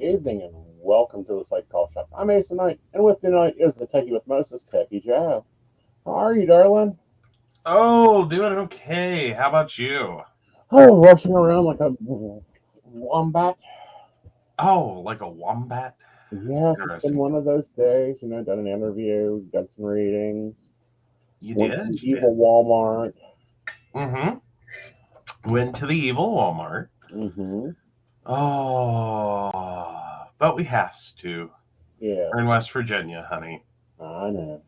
good evening, and welcome to the Psych Call Shop. I'm Aeson Knight, and with me tonight is the Techie with Moses, Techie Jab. How are you, darling? Oh, doing okay. How about you? Oh, rushing around like a wombat. Oh, like a wombat? Yes, it's been Interesting. one of those days. Done an interview, done some readings, You went to the did? You did. evil Walmart. Mm-hmm. Went to the evil Walmart. Mm-hmm. Oh, but we has to. We're in Yes, West Virginia, honey. I know.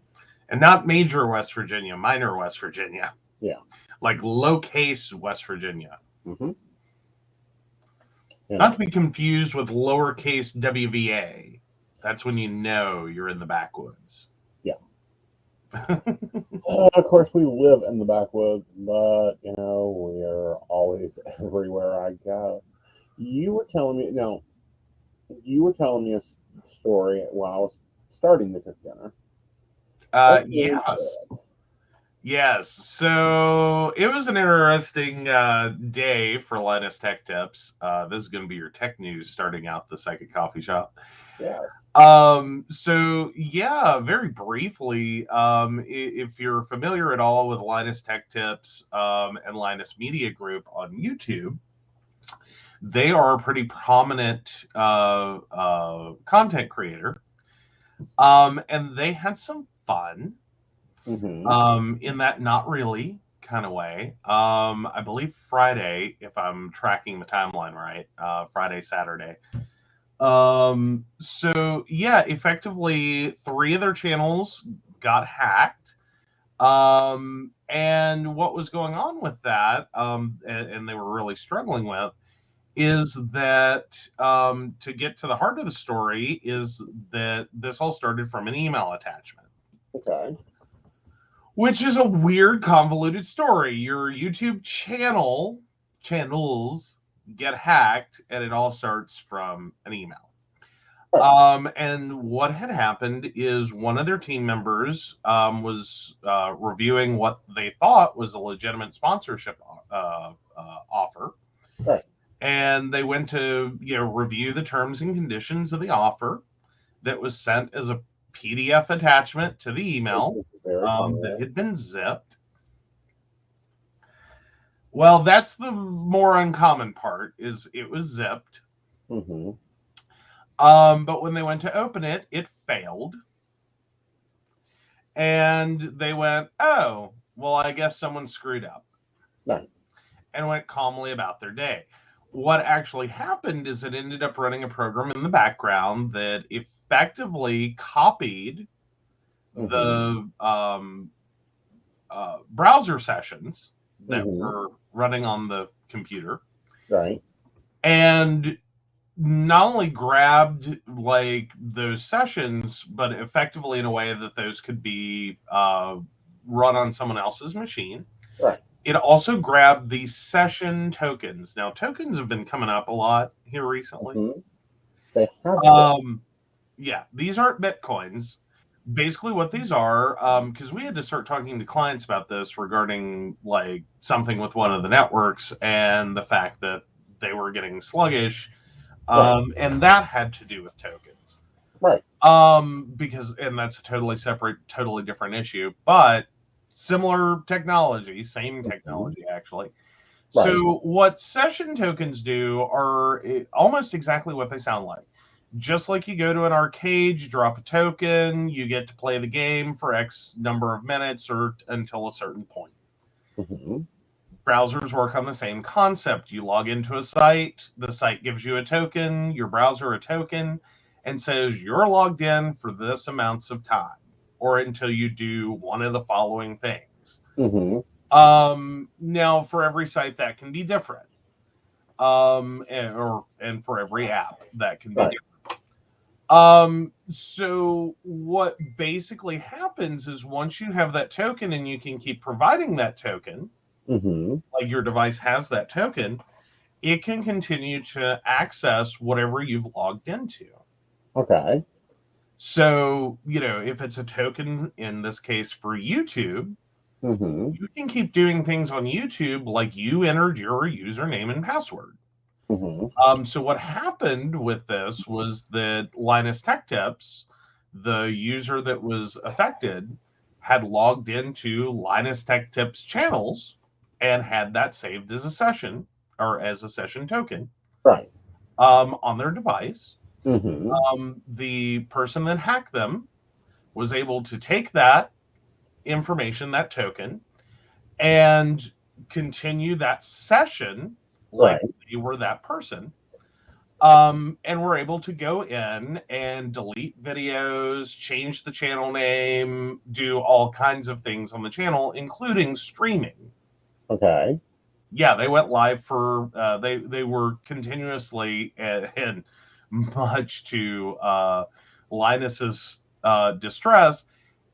And not major West Virginia, minor West Virginia. Yeah. Like low case West Virginia. Mm-hmm. Not to be confused with lowercase WVA. That's when you know you're in the backwoods. Yeah. Of course, we live in the backwoods, but we're always everywhere. I guess you were telling me. No, you were telling me a story while I was starting to cook dinner. Okay, Yes. Yes, so it was an interesting day for Linus Tech Tips. This is going to be your tech news starting out the Psychic Coffee Shop. yes. So yeah, very briefly, if you're familiar at all with Linus Tech Tips and Linus Media Group on YouTube, they are a pretty prominent content creator, and they had some fun. In that not really kind of way. I believe Friday, if I'm tracking the timeline right, Friday, Saturday. So yeah, effectively 3 of their channels got hacked. And what was going on with that, and they were really struggling with, is that to get to the heart of the story, is that this all started from an email attachment. Okay. Which is a weird, convoluted story. Your YouTube channels get hacked, and it all starts from an email. And what had happened is one of their team members was reviewing what they thought was a legitimate sponsorship offer. Right. And they went to review the terms and conditions of the offer that was sent as a PDF attachment to the email that had been zipped. Well, that's the more uncommon part, is it was zipped. Mm-hmm. But when they went to open it, it failed. And they went, oh, well, I guess someone screwed up. Right. And went calmly about their day. What actually happened is it ended up running a program in the background that effectively copied the browser sessions that were running on the computer. Right. And not only grabbed like those sessions, but effectively in a way that those could be run on someone else's machine. Right. It also grabbed the session tokens. Now, tokens have been coming up a lot here recently. They have. Yeah, these aren't Bitcoins. Basically what these are, because we had to start talking to clients about this regarding like something with one of the networks and the fact that they were getting sluggish, and that had to do with tokens. Right. Because, and that's a totally separate, totally different issue, but similar technology, same technology actually. Right. So what session tokens do are almost exactly what they sound like. Just like you go to an arcade, you drop a token, you get to play the game for X number of minutes or until a certain point. Browsers work on the same concept. You log into a site, the site gives you a token, your browser a token, and says you're logged in for this amounts of time or until you do one of the following things. Now, for every site, that can be different. And for every app, that can be different. So what basically happens is once you have that token and you can keep providing that token, like your device has that token, it can continue to access whatever you've logged into. Okay. So, if it's a token, in this case for YouTube, you can keep doing things on YouTube like you entered your username and password. So what happened with this was that Linus Tech Tips, the user that was affected, had logged into Linus Tech Tips channels and had that saved as a session or as a session token Right. on their device. The person that hacked them was able to take that information, that token, and continue that session like Right. they were that person. And we're able to go in and delete videos, change the channel name, do all kinds of things on the channel, including streaming. Okay. Yeah, they went live for they were continuously and much to Linus's distress,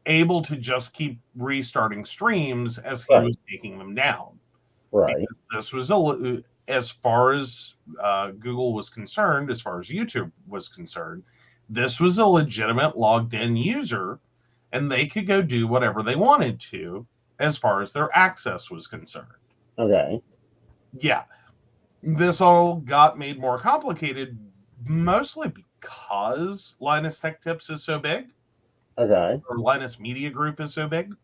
able to just keep restarting streams as he Right. was taking them down. Right. Because this was as far as Google was concerned, as far as YouTube was concerned, this was a legitimate logged in user, and they could go do whatever they wanted to as far as their access was concerned. Okay. Yeah, this all got made more complicated, mostly because Linus Tech Tips is so big, Okay. or Linus Media Group is so big.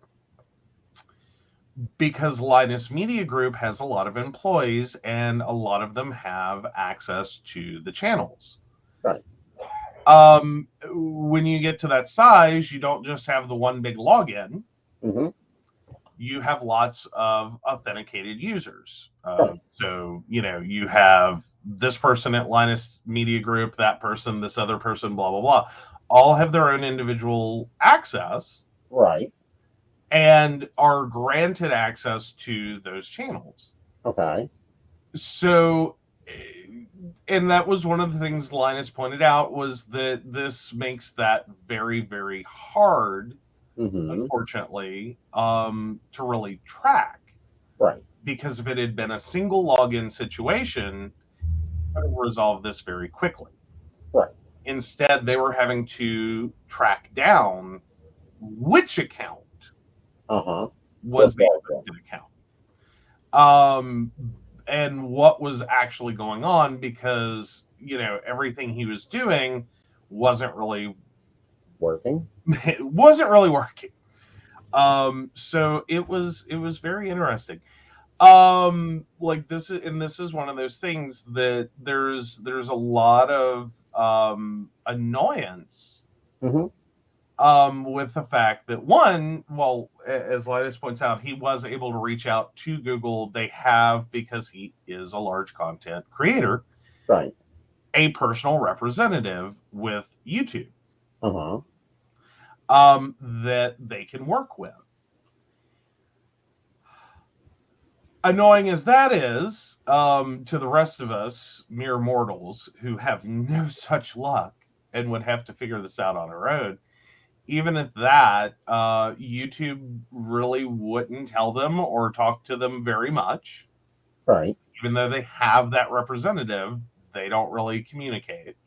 Because Linus Media Group has a lot of employees and a lot of them have access to the channels. Right. When you get to that size, you don't just have the one big login. You have lots of authenticated users. Right. So, you have this person at Linus Media Group, that person, this other person, blah, blah, blah, all have their own individual access. Right. And are granted access to those channels. Okay. So, and that was one of the things Linus pointed out, was that this makes that very, very hard, unfortunately, to really track. Right. Because if it had been a single login situation, it would have resolved this very quickly. Right. Instead, they were having to track down which account was the affected account. And what was actually going on, because everything he was doing wasn't really working. It wasn't really working. So it was very interesting. Like this is one of those things that there's a lot of annoyance with the fact that, one, well, as Linus points out, he was able to reach out to Google. They have, because he is a large content creator, right, a personal representative with YouTube that they can work with. Annoying as that is, to the rest of us mere mortals who have no such luck and would have to figure this out on our own, even at that, YouTube really wouldn't tell them or talk to them very much. Right. Even though they have that representative, they don't really communicate.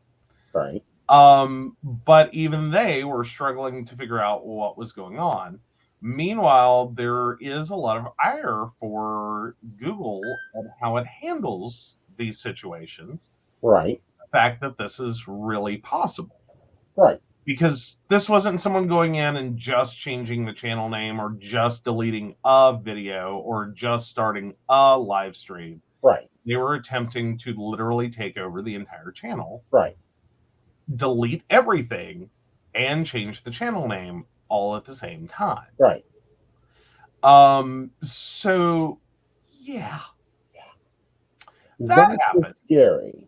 Right. But even they were struggling to figure out what was going on. Meanwhile, there is a lot of ire for Google and how it handles these situations. Right. The fact that this is really possible. Right. Because this wasn't someone going in and just changing the channel name or just deleting a video or just starting a live stream. Right. They were attempting to literally take over the entire channel. Right. Delete everything and change the channel name all at the same time. Right. So yeah. That happened. Scary.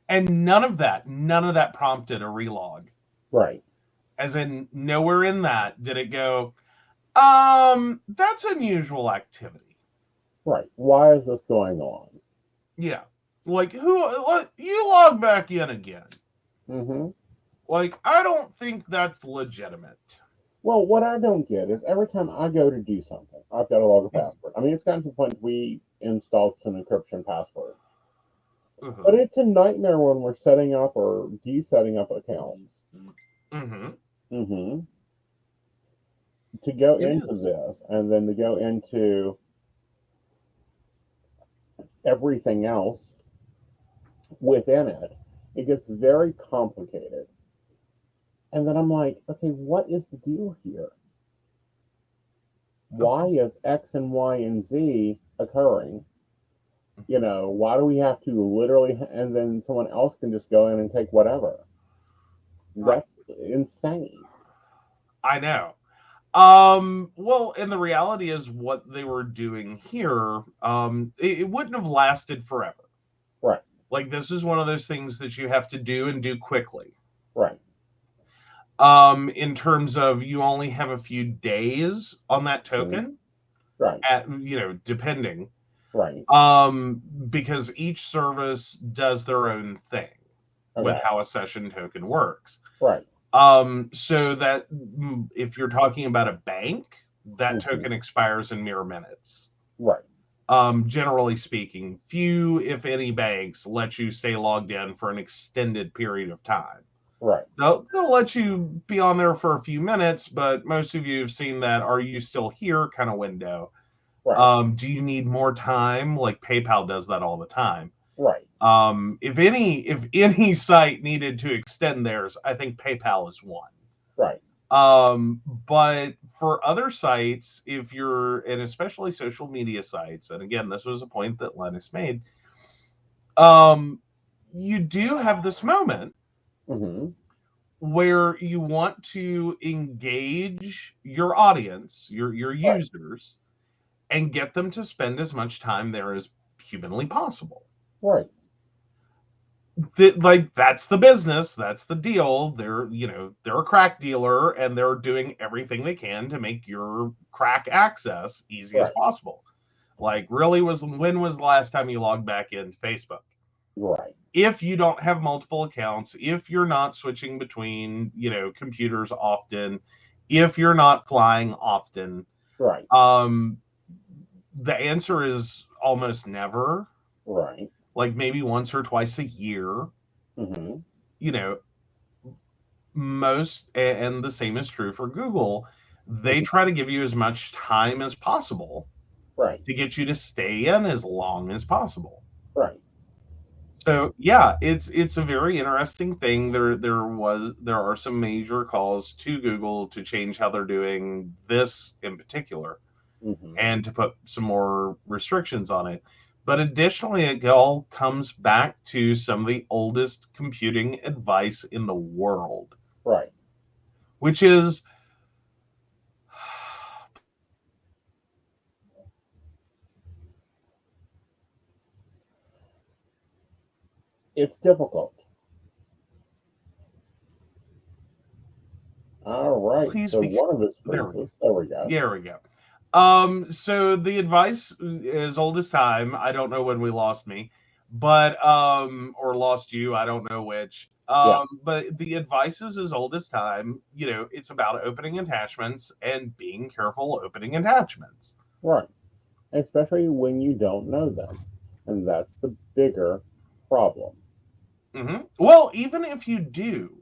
And none of that prompted a relog. Right. As in, nowhere in that did it go, that's unusual activity. Right. Why is this going on? Yeah. Like, you log back in again. Like, I don't think that's legitimate. Well, what I don't get is every time I go to do something, I've got to log a password. I mean, it's gotten to the point we installed some encryption password. But it's a nightmare when we're setting up or desetting up accounts. To go into this and then to go into everything else within it, it gets very complicated. And then I'm like, okay, what is the deal here? Why is X and Y and Z occurring? Why do we have to literally, and then someone else can just go in and take whatever? Right. That's insane. I know. Well, and the reality is what they were doing here, it wouldn't have lasted forever. Right, Like, this is one of those things that you have to do and do quickly. right, In terms of you only have a few days on that mhm, token, right, depending. right. Because each service does their own thing with Okay, how a session token works. right. So that if you're talking about a bank, that Hmm. token expires in mere minutes. Right, Generally speaking, few, if any, banks let you stay logged in for an extended period of time. right, They'll let you be on there for a few minutes, but most of you have seen that "Are you still here?" kind of window. right, Do you need more time? Like PayPal does that all the time. right, If any site needed to extend theirs, I think PayPal is one. right. But for other sites, if you're, and especially social media sites, and again, this was a point that Linus made, um, you do have this moment Hmm. where you want to engage your audience, your Right, users, and get them to spend as much time there as humanly possible. right, Like, that's the business, that's the deal. They're a crack dealer, and they're doing everything they can to make your crack access easy as right, possible. Like, really, when was the last time you logged back into Facebook? right, If you don't have multiple accounts, if you're not switching between computers often, if you're not flying often, right, um the answer is almost never. right. Like, maybe once or twice a year. Hmm. you know Most, and the same is true for Google, they Hmm. try to give you as much time as possible Right, to get you to stay in as long as possible. right. So yeah, it's a very interesting thing. There are some major calls to Google to change how they're doing this in particular, Hmm. and to put some more restrictions on it. But additionally, it all comes back to some of the oldest computing advice in the world, Right. which is, It's difficult. All right. please So be. one of his There we go. phrases. There we go. There we go. So the advice is old as time. I don't know when we lost me, but or lost you. I don't know which. Yeah. But the advice is as old as time. It's about opening attachments and being careful opening attachments. Right. Especially when you don't know them, and that's the bigger problem. Well, even if you do,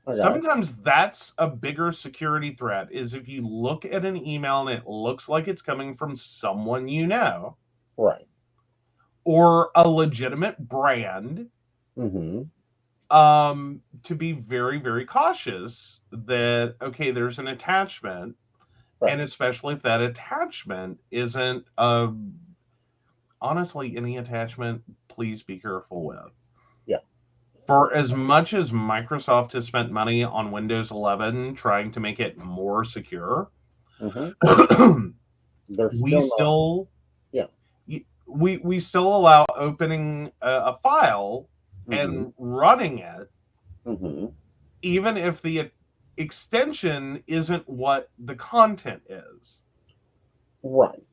Okay. sometimes that's a bigger security threat. Is if you look at an email and it looks like it's coming from someone Right. or a legitimate brand, Mm-hmm. to be very, very cautious that, okay, there's an attachment, Right. and especially if that attachment isn't, honestly, any attachment, please be careful with. Yeah. For as much as Microsoft has spent money on Windows 11 trying to make it more secure, Mm-hmm. They're we still not. still Yeah. we still allow opening a file Mm-hmm. and running it, Mm-hmm. even if the extension isn't what the content is, Right.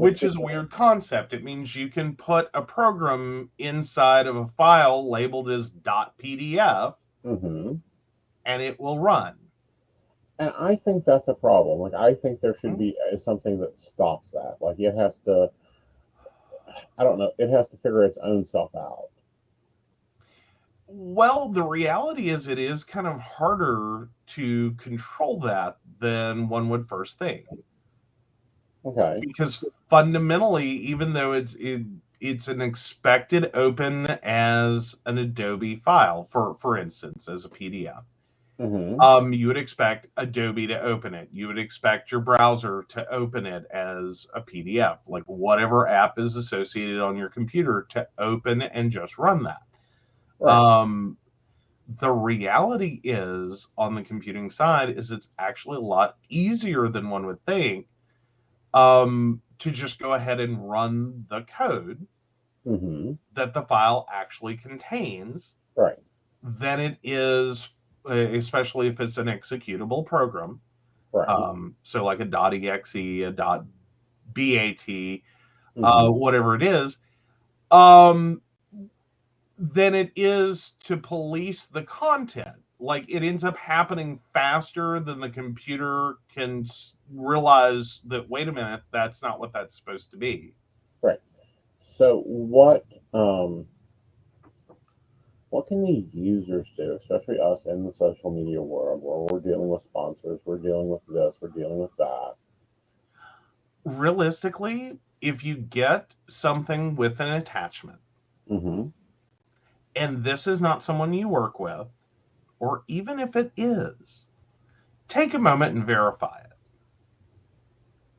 It's which is a just. weird concept. It means you can put a program inside of a file labeled as .pdf, Mm-hmm. and it will run. And I think that's a problem. Like, I think there should Hmm? be something that stops that. Like, it has to. I don't know. It has to figure its own self out. Well, the reality is it is kind of harder to control that than one would first think. Okay. Because fundamentally, even though it's an expected open as an Adobe file, for instance, as a PDF. You would expect Adobe to open it. You would expect your browser to open it as a PDF, like whatever app is associated on your computer to open and just run that. Right. The reality is, on the computing side, is it's actually a lot easier than one would think, to just go ahead and run the code that the file actually contains, Right. than it is, especially if it's an executable program. Right. So like a .exe, a .bat, Mm-hmm. whatever it is, than it is to police the content. Like, it ends up happening faster than the computer can realize that, wait a minute, that's not what that's supposed to be. Right. So what can the users do, especially us in the social media world, where we're dealing with sponsors, we're dealing with this, we're dealing with that? Realistically, if you get something with an attachment, Mm-hmm. and this is not someone you work with, or even if it is, take a moment and verify it.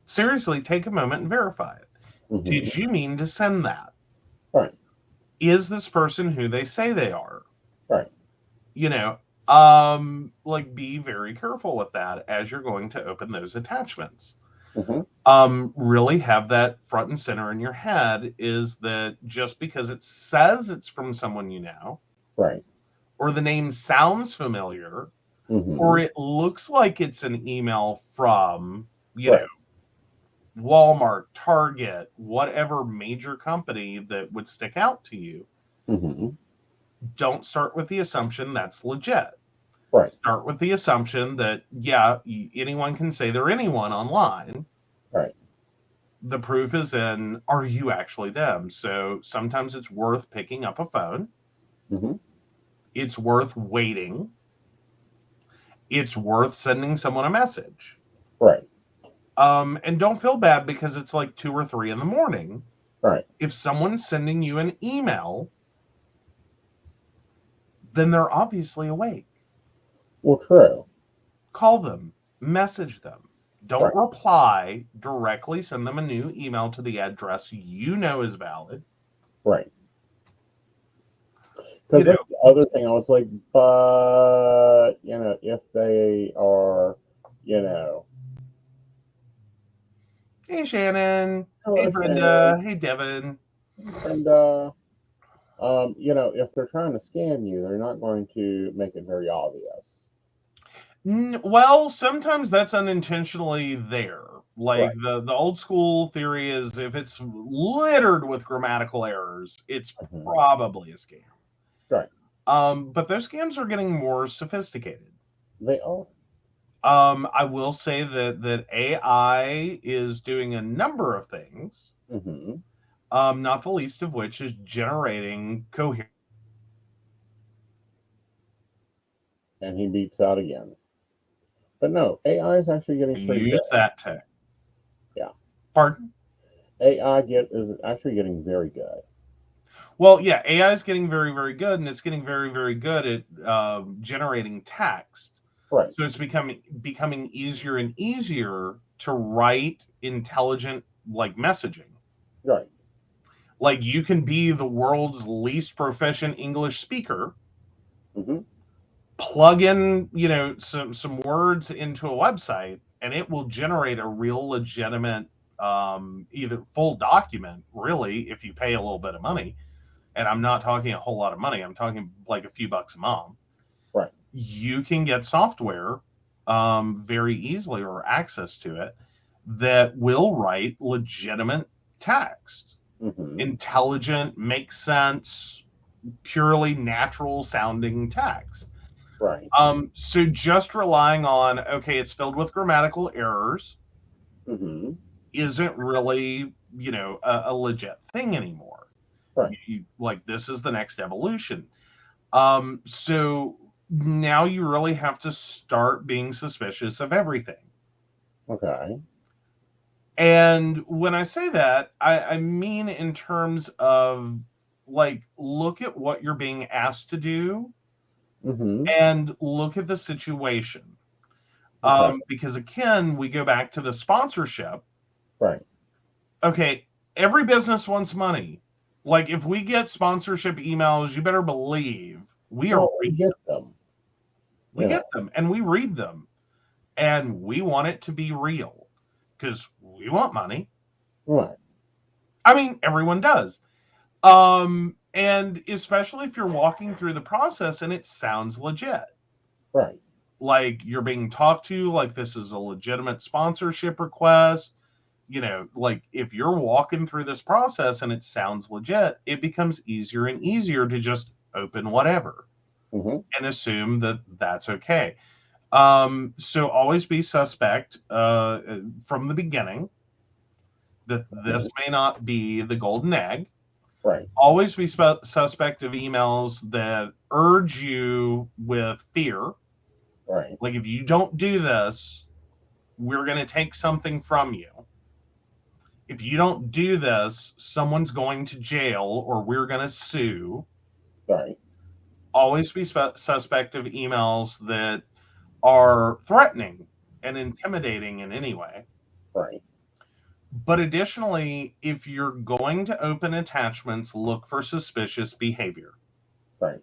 Seriously, take a moment and verify it. Mm-hmm. Did you mean to send that? Right. Is this person who they say they are? Right. You know, like, be very careful with that as you're going to open those attachments. Mm-hmm. Really have that front and center in your head, is that just because it says it's from someone you know, Right. or the name sounds familiar, or Mm-hmm. it looks like it's an email from, Right. Walmart, Target, whatever major company that would stick out to you, Mm-hmm. don't start with the assumption that's legit. Right. Start with the assumption that, yeah, anyone can say they're anyone online. Right. The proof is in, are you actually them? So sometimes it's worth picking up a phone. Mm-hmm. It's worth waiting. It's worth sending someone a message. Right. And don't feel bad because it's like 2 or 3 in the morning. Right. If someone's sending you an email, then they're obviously awake. Well, true. Call them, message them. Don't Right. reply directly. Send them a new email to the address you know is valid. Right. You Because know, that's the other thing. I was like, but if they are, you know, hey Shannon, hey hello, Shannon, Brenda, hey Devin. and if they're trying to scam you, they're not going to make it very obvious. Well, sometimes that's unintentionally there. Like, Right. the old school theory is, if it's littered with grammatical errors, it's Mm-hmm. probably a scam. Right. But those scams are getting more sophisticated. They are. I will say that AI is doing a number of things, Mm-hmm. not the least of which is generating coherent. And he beeps out again. But no, AI is actually getting pretty good. Use that tech. Yeah. Pardon? Is actually getting very good. Well, yeah, AI is getting very, very good, and it's getting very, very good at generating text. Right. So it's becoming easier and easier to write intelligent, like, messaging. Right. Like, you can be the world's least proficient English speaker, Mm-hmm. plug in, some words into a website, and it will generate a real legitimate, either full document, really, if you pay a little bit of money. And I'm not talking a whole lot of money. I'm talking like a few bucks a month. Right. You can get software very easily, or access to it, that will write legitimate text, Mm-hmm. intelligent, makes sense, purely natural sounding text. Right. So just relying on, okay, it's filled with grammatical errors, Mm-hmm. isn't really, a legit thing anymore. Right. Like, this is the next evolution. So now you really have to start being suspicious of everything. Okay. And when I say that, I mean in terms of like, look at what you're being asked to do Mm-hmm. and look at the situation. Okay. Because again, we go back to the sponsorship. Right. Okay, every business wants money. Like, if we get sponsorship emails, you better believe we are Well, we reading get them. them. We You know. get them and we read them, and we want it to be real because we want money. Right. I mean, everyone does. And especially if you're walking through the process and it sounds legit, Right. like you're being talked to, like this is a legitimate sponsorship request. Like if you're walking through this process and it sounds legit, it becomes easier and easier to just open whatever Mm-hmm. and assume that that's okay. So always be suspect from the beginning that this Mm-hmm. may not be the golden egg. Right. Always be suspect of emails that urge you with fear. Right. Like, if you don't do this, we're going to take something from you. If you don't do this, someone's going to jail or we're going to sue. Right. Always be suspect of emails that are threatening and intimidating in any way. Right. But additionally, if you're going to open attachments, look for suspicious behavior. Right.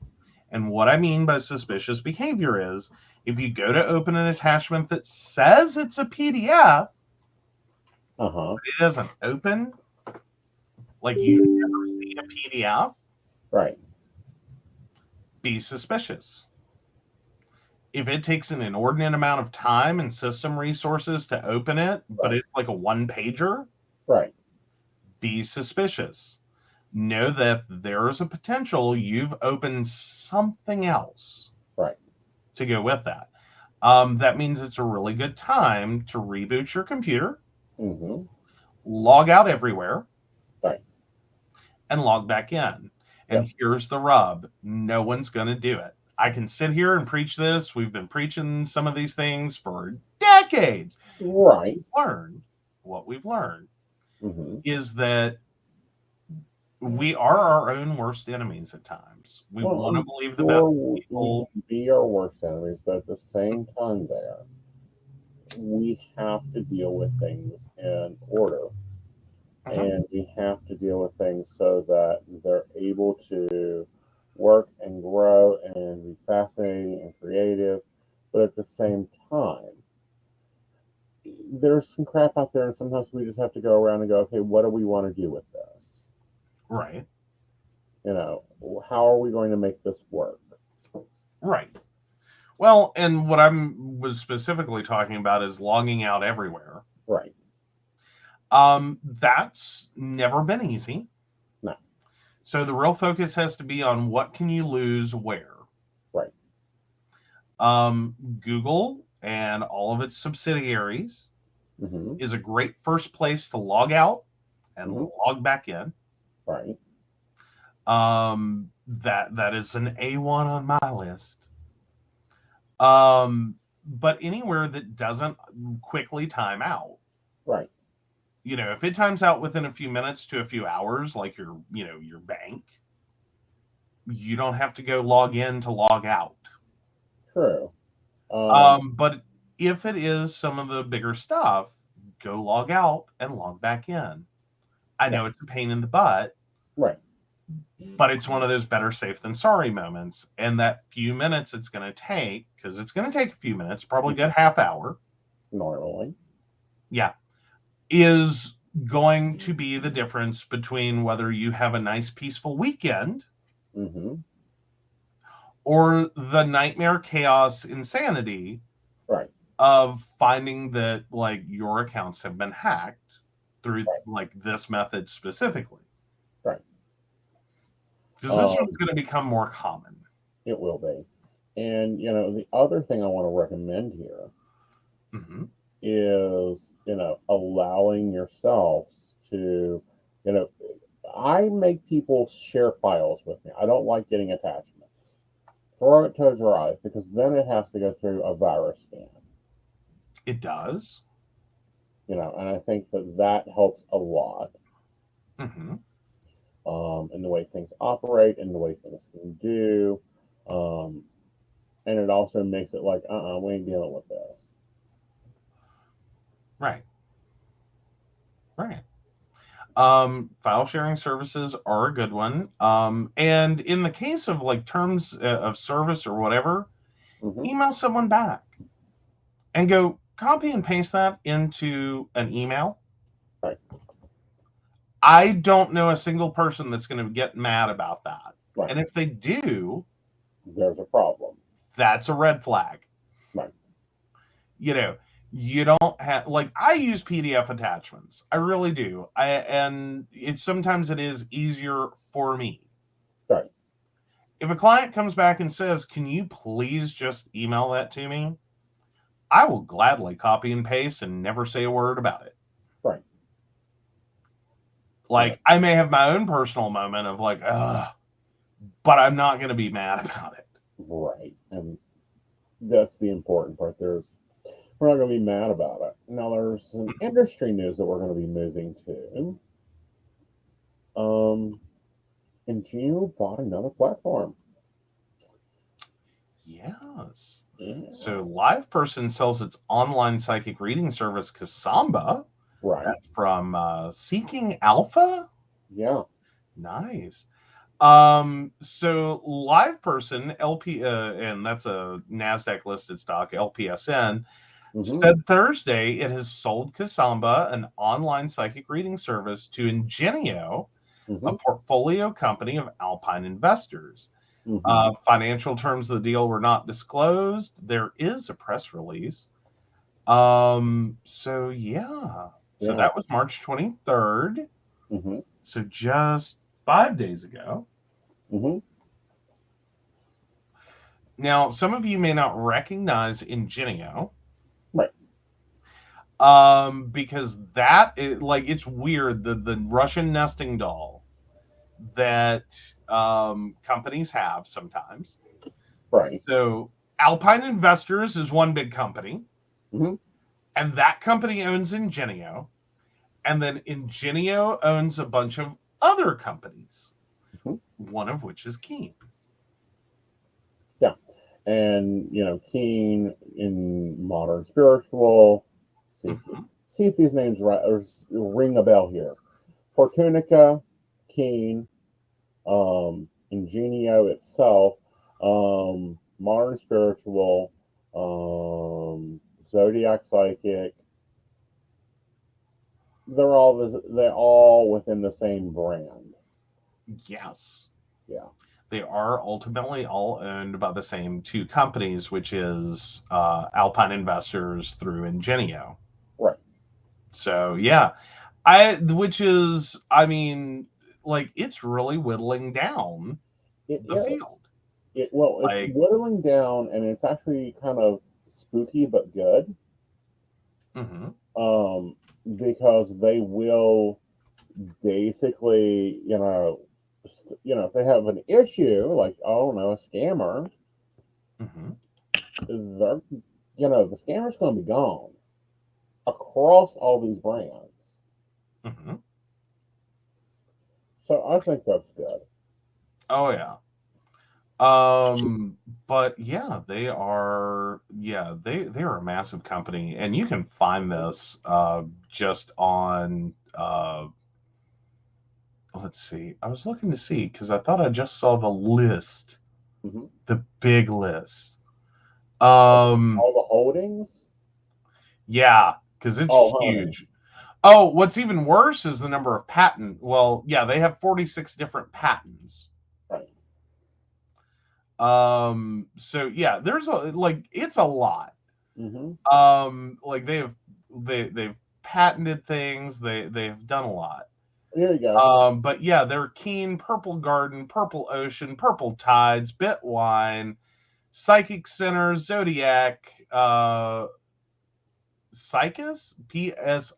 And what I mean by suspicious behavior is if you go to open an attachment that says it's a PDF, Uh-huh. it doesn't open, like you never see a PDF, Right. be suspicious. If it takes an inordinate amount of time and system resources to open it, but Right. it's like a one pager, Right. be suspicious. Know that there is a potential you've opened something else Right. to go with that. That means it's a really good time to reboot your computer, Mm-hmm. log out everywhere, Right. and log back in. And Yep. here's the rub: no one's going to do it. I can sit here and preach this. We've been preaching some of these things for decades. Right. What we've learned Mm-hmm. is that we are our own worst enemies at times. We Well, want to I'm believe the best sure we people. can be our worst enemies, but at the same time, there we have to deal with things in order, Mhm. and we have to deal with things so that they're able to work and grow and be fascinating and creative. But at the same time, there's some crap out there, and sometimes we just have to go around and go, okay, what do we want to do with this? Right, You know, how are we going to make this work? right. Well, and what was specifically talking about is logging out everywhere. Right. That's never been easy. No. So the real focus has to be on what can you lose where. Right. Google and all of its subsidiaries Mm-hmm. is a great first place to log out and Mm-hmm. log back in. Right. That is an A1 on my list. But anywhere that doesn't quickly time out, Right. if it times out within a few minutes to a few hours, like your bank, you don't have to go log in to log out. True. But if it is some of the bigger stuff, go log out and log back in. I Yeah. know it's a pain in the butt, Right. but it's one of those better safe than sorry moments. And that few minutes it's going to take, because it's going to take a few minutes, probably a good half hour, Normally. yeah, is going to be the difference between whether you have a nice, peaceful weekend Mm-hmm. or the nightmare, chaos, insanity Right. of finding that like your accounts have been hacked through Right. like this method specifically. Right. Because this Um, one's going to become more common. it will be. And the other thing I want to recommend here Mm-hmm. is, allowing yourselves to, you know, I make people share files with me. I don't like getting attachments. Throw it to Drive because then it has to go through a virus scan. It does. And I think that helps a lot Mm-hmm. in the way things operate, in the way things can do. Um, and it also makes it like, we ain't dealing with this. Right. Right. File sharing services are a good one. And in the case of like terms of service or whatever, Hmm. email someone back and go copy and paste that into an email. Right, I don't know a single person that's going to get mad about that. right. And if they do, There's a problem. that's a red flag. Right, You know, you don't have like I use PDF attachments. I really do. And it sometimes it is easier for me. right, If a client comes back and says, "Can you please just email that to me?" I will gladly copy and paste and never say a word about it. right. Yeah, Like I may have my own personal moment of like, ugh, but I'm not going to be mad about it. right. And that's the important part. We're not going to be mad about it. Now, there's some industry news that we're going to be moving to. Um, and Geo bought another platform. Yes. Yeah, So Live Person sells its online psychic reading service, Kasamba, right. from Seeking Alpha. Yeah. Nice. So Live Person LP, and that's a Nasdaq listed stock, LPSN, Mm-hmm. said Thursday it has sold Kasamba, an online psychic reading service, to Ingenio, a Mm-hmm. portfolio company of Alpine investors. Mm-hmm. Financial terms of the deal were not disclosed. There is a press release. So yeah. So Yeah. that was March 23rd. Mm-hmm. So just 5 days ago. Mm-hmm. Now, some of you may not recognize Ingenio, Right. because that is, like it's weird, the Russian nesting doll that companies have sometimes. Right. So Alpine Investors is one big company, Mm-hmm. and that company owns Ingenio, and then Ingenio owns a bunch of other companies, Mm-hmm. one of which is Keen. Yeah. And Keen in modern spiritual. See if, Mhm. see if these names ring a bell here. Fortunica, Keen, Ingenio itself, modern spiritual, zodiac psychic. They're all within the same brand. Yes. Yeah. They are ultimately all owned by the same two companies, which is Alpine Investors through Ingenio. Right. So yeah, I mean, like it's really whittling down It the is. field. It's Like, whittling down, and it's actually kind of spooky but good. mhm, Um, because they will basically, if they have an issue, like, I don't know, a scammer, mhm, they're, the scammer's going to be gone across all these brands. mhm. So I think that's good. Oh yeah. But yeah, they are a massive company, and you can find this just on let's see. I was looking to see because I thought I just saw the list, Hmm. the big list. All the holdings. Yeah, because it's Oh, honey. huge. Oh, what's even worse is the number of patent. Well, yeah, they have 46 different patents. Right. So yeah, there's a like it's a lot. Hmm. Like they've patented things. They've done a lot. Here you go. But yeah, they're Keen, Purple Garden, Purple Ocean, Purple Tides, Bitwine, Psychic Center, Zodiac, Psychus, Psiquicos,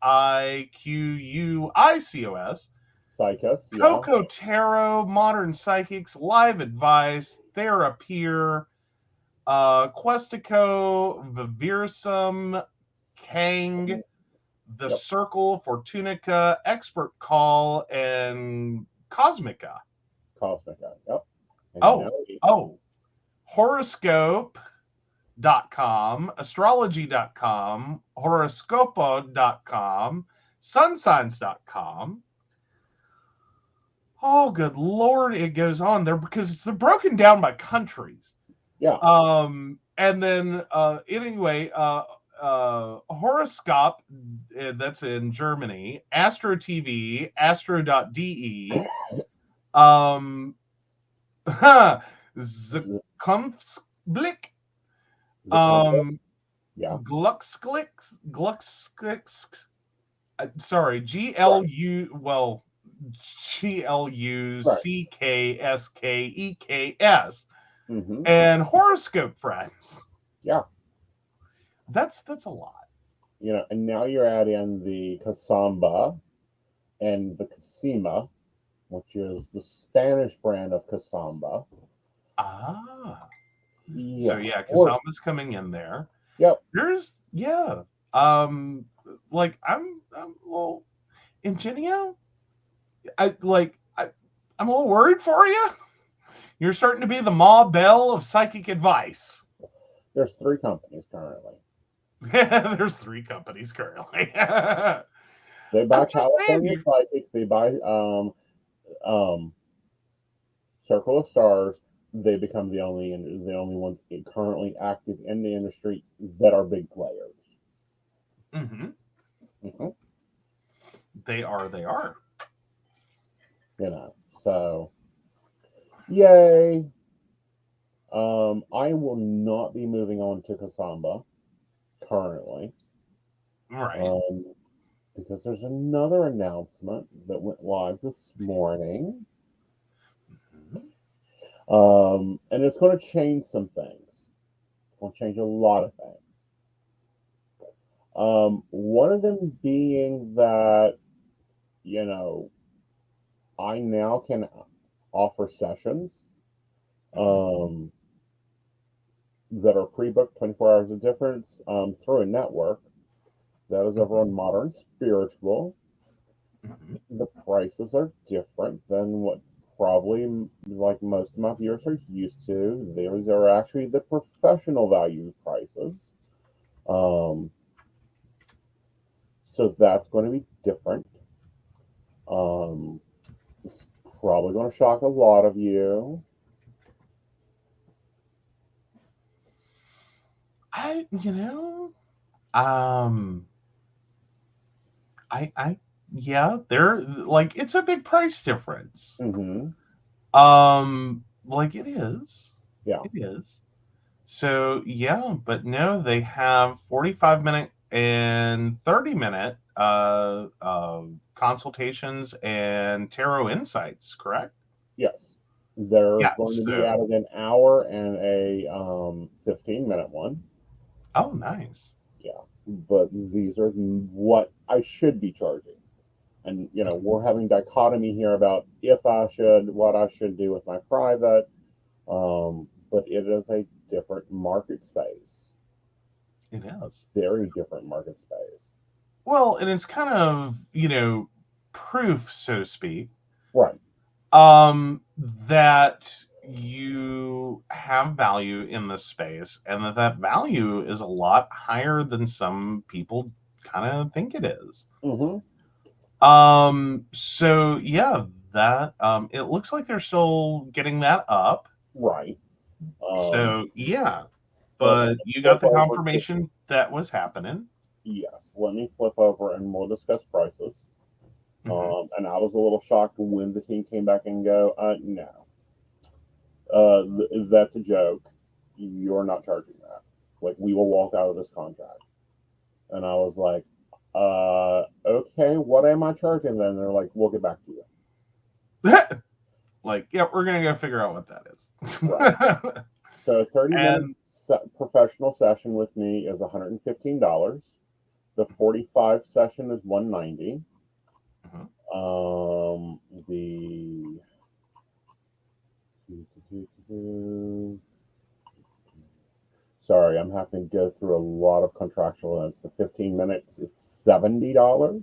Psychus. Yeah. Coco Tarot, Modern Psychics, Live Advice, Therapure, Questico, Vivirsum, Kang, the Yep. Circle, Fortunica, Expert Call, and Cosmica. Cosmica. Yep. And Oh, horoscope.com, astrology.com, horoscopo.com, sunsigns.com. Oh, good Lord, it goes on there because they're broken down by countries. Yeah. And then anyway, horoscope, that's in Germany, Astro TV, astro.de, Zukunftsblick, Zakumba. Yeah. Glucksklicks, sorry, GLUCKSKEKS, Mm-hmm. and horoscope friends. Yeah. That's a lot. And now you're adding the Casamba and the Casima, which is the Spanish brand of Casamba. Ah. Yeah. So yeah, Kasamba's coming in there. Yep. There's like I'm well, Ingenio, I'm a little worried for you. You're starting to be the Ma Bell of psychic advice. There's 3 companies currently. There's 3 companies currently. They buy I'm just saying, California Psychic. They buy Circle of Stars. They become the only ones currently active in the industry that are big players. mm-hmm. Mm-hmm. They are. So yay. I will not be moving on to Casamba currently. Right. Because there's another announcement that went live this morning. And it's going to change some things. It's going to change a lot of things. One of them being that, I now can offer sessions that are pre-booked 24 hours of difference through a network that is over on Modern Spiritual. The prices are different than what probably like most of my viewers are used to. These are actually the professional value prices. So that's going to be different. It's probably going to shock a lot of you. They're like, it's a big price difference. Mm-hmm. Like it is. Yeah. It is. So yeah, but no, they have 45-minute and 30-minute consultations and tarot insights, correct? Yes. There's Yeah. going to be So added an hour and a 15-minute one. oh, nice. Yeah. But these are what I should be charging. And, we're having dichotomy here about what I should do with my private. But it is a different market space. It is. Very different market space. Well, and it's kind of, proof, so to speak, Right. that you have value in this space and that value is a lot higher than some people kind of think it is. Mm-hmm. So yeah, that it looks like they're still getting that up. Right. So yeah, but but you got the confirmation that was happening. Yes. Let me flip over and we'll discuss prices. Mm-hmm. And I was a little shocked when the team came back and go, no, that's a joke. You're not charging that. Like, we will walk out of this contract. And I was like, okay, what am I charging then? And they're like, we'll get back to you. Like, yeah, we're gonna go figure out what that is. Right. So a 30-minute professional session with me is $115. The 45 session is $190. Mm-hmm. Sorry, I'm having to go through a lot of contractual notes. The 15 minutes is $70.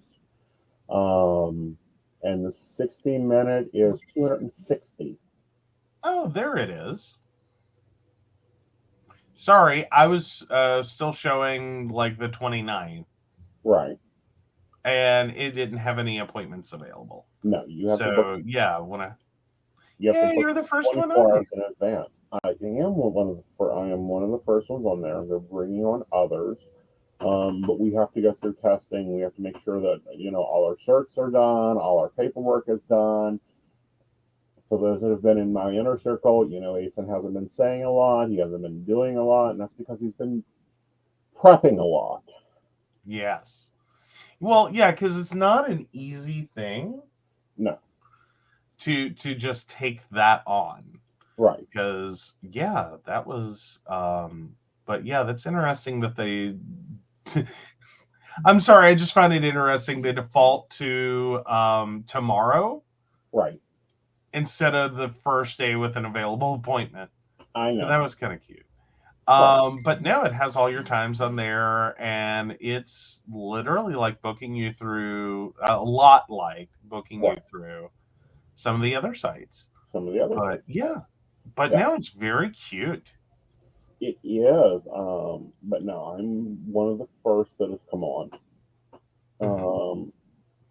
Um, and the 60-minute is 260. Oh, there it is. Sorry, I was still showing like the 29th, Right. and it didn't have any appointments available. No, you have to book. So yeah, when I You have to yeah, book you're the first one on 24 here. hours in advance. I am one of the first ones on there. They're bringing on others, but we have to go through testing. We have to make sure that all our certs are done, all our paperwork is done. For those that have been in my inner circle, Aeson hasn't been saying a lot. He hasn't been doing a lot, and that's because he's been prepping a lot. Yes. Well, yeah, because it's not an easy thing No, to just take that on. right. Because yeah, that was but yeah, that's interesting that they I'm sorry, I just find it interesting they default to tomorrow Right. instead of the first day with an available appointment. I So that know. was kind of cute. Right. But now it has all your times on there, and it's literally like booking you through a lot like booking you Right. through some of the other sites. Some of the other But sites. yeah, but Yeah, now it's very cute. it is. But no, I'm one of the first that has come on. Hmm. Um,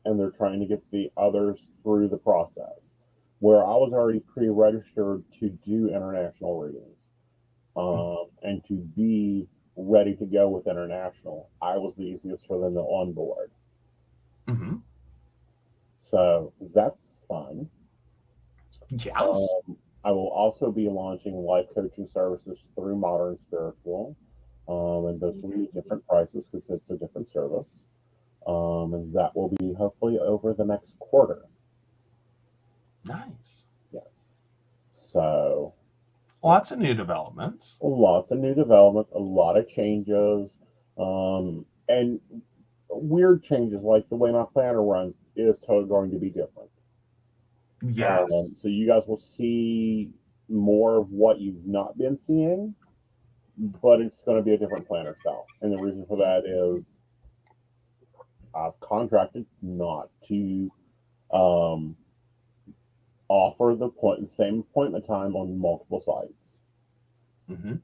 and they're trying to get the others through the process. Where I was already pre-registered to do international readings, and to be ready to go with international, I was the easiest for them to onboard. Hmm. So that's fun. Yes. I will also be launching life coaching services through Modern Spiritual, and those will be different prices because it's a different service. And that will be hopefully over the next quarter. Nice. Yes. So, yeah, Lots of new developments. lots of new developments, a lot of changes, and weird changes like the way my planner runs is totally going to be different. Yes. So you guys will see more of what you've not been seeing, but it's going to be a different planner style. And the reason for that is I've contracted not to um, offer the same appointment time on multiple sites. Hmm.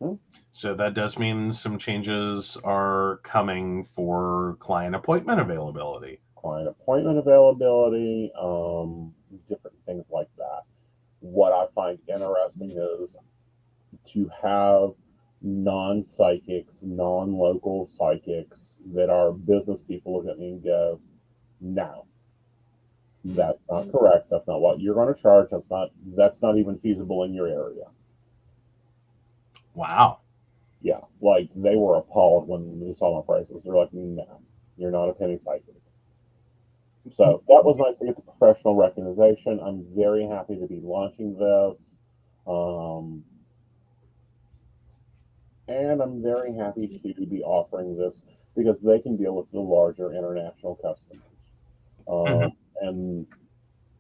Mhm. So that does mean some changes are coming for client appointment availability. Client appointment availability, different things like that. What I find interesting is to have non psychics, non local psychics that are business people look at me and go, no, that's not correct. That's not what you're going to charge. That's not even feasible in your area. Wow. Yeah, like they were appalled when they saw my prices. They're like, no, you're not a penny psychic. So that was nice to get the professional recognition. I'm very happy to be launching this. Um, and I'm very happy to be offering this because they can deal with the larger international customers. Hmm. And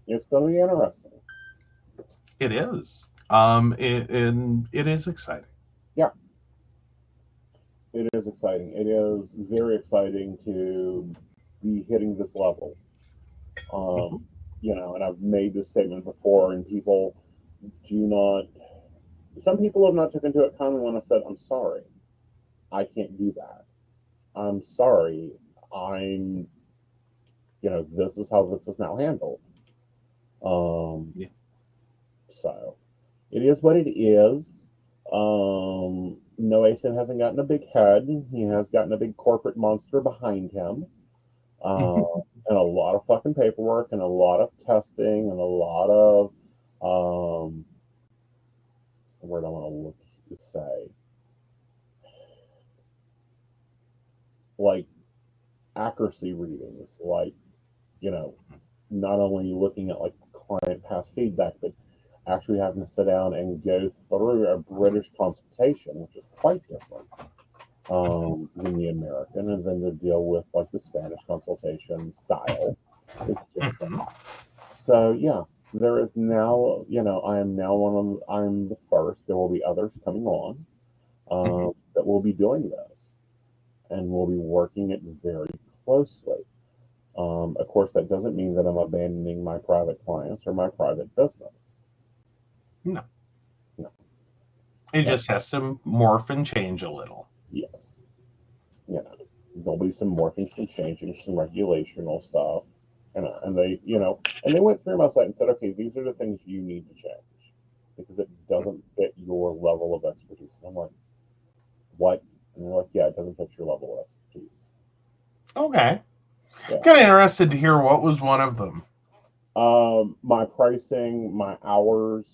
it's going to be interesting. It is. And it is exciting. Yeah, it is exciting. It is very exciting to be hitting this level. Mhm. Um, and I've made this statement before, and people do not. Some people have not taken into account when I said, "I'm sorry, I can't do that. I'm sorry, I'm. This is how this is now handled." Um, Yeah. so it is what it is. Noason hasn't gotten a big head. He has gotten a big corporate monster behind him. And a lot of fucking paperwork and a lot of testing and a lot of what's the word I want to look to say? Like accuracy readings, like, you know, not only looking at like client past feedback, but actually having to sit down and go through a British consultation, which is quite different than the American, and then to deal with like the Spanish consultation style is different. Mhm. So yeah, there is now, I am now I'm the first. There will be others coming on. Mhm. that will be doing this, and we'll be working it very closely. Of course, that doesn't mean that I'm abandoning my private clients or my private business. No. No. It just has to morph and change a little. Yes. You know, there'll be some morphing, some changing, some regulational stuff. And they, and they went through my site and said, okay, these are the things you need to change because it doesn't fit your level of expertise. And I'm like, what? And they're like, yeah, it doesn't fit your level of expertise. Okay. Yeah. Kind of interested to hear what was one of them. My pricing, my hours,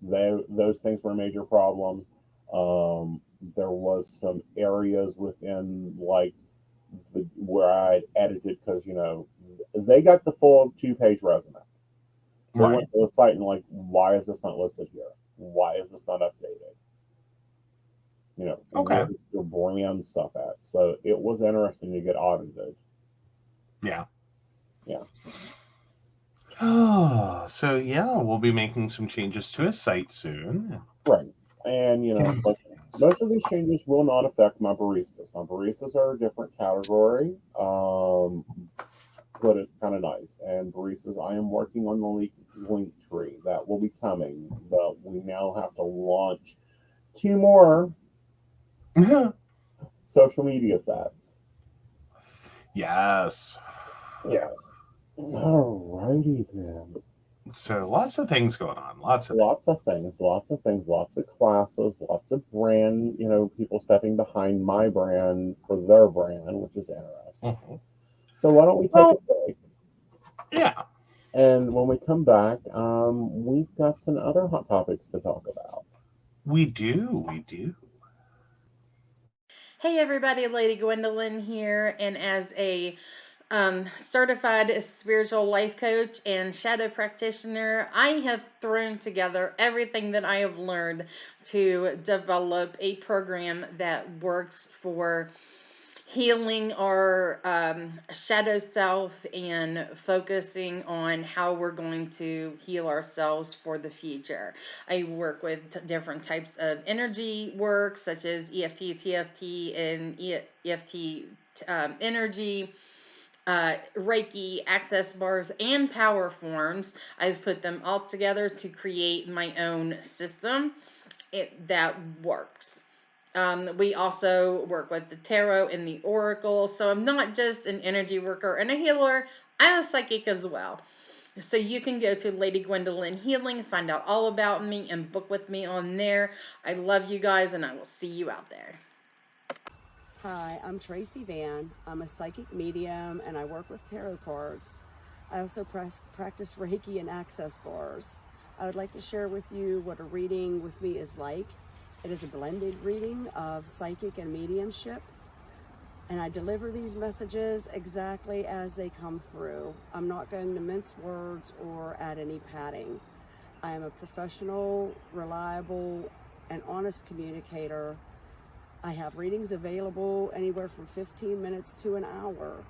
those things were major problems. There was some areas within where I had edited because they got the full 2-page resume. They went to the site and why is this not listed here? Why is this not updated? Where is your brand stuff at? So it was interesting to get audited. Yeah. Yeah. Oh, so yeah, we'll be making some changes to his site soon. Right. And, most of these changes will not affect my baristas. My baristas are a different category, but it's kind of nice. And baristas, I am working on the link tree. That will be coming, but we now have to launch 2 more social media sites. Yes. Yes. Alrighty then. So lots of things going on. Lots of things, lots of classes, lots of brand, people stepping behind my brand for their brand, which is interesting. Mm-hmm. So why don't we take a break? Yeah. And when we come back, we've got some other hot topics to talk about. We do. Hey everybody, Lady Gwendolyn here, and as a certified spiritual life coach and shadow practitioner, I have thrown together everything that I have learned to develop a program that works for healing our shadow self and focusing on how we're going to heal ourselves for the future. I work with different types of energy work, such as EFT, TFT, and EFT energy, Reiki, access bars, and power forms. I've put them all together to create my own system that works. We also work with the tarot and the oracle. So I'm not just an energy worker and a healer, I'm a psychic as well. So you can go to Lady Gwendolyn Healing, find out all about me, and book with me on there. I love you guys, and I will see you out there. Hi, I'm Tracy Van. I'm a psychic medium, and I work with tarot cards. I also practice Reiki and access bars. I would like to share with you what a reading with me is like. It is a blended reading of psychic and mediumship, and I deliver these messages exactly as they come through. I'm not going to mince words or add any padding. I am a professional, reliable, and honest communicator. I have readings available anywhere from 15 minutes to an hour.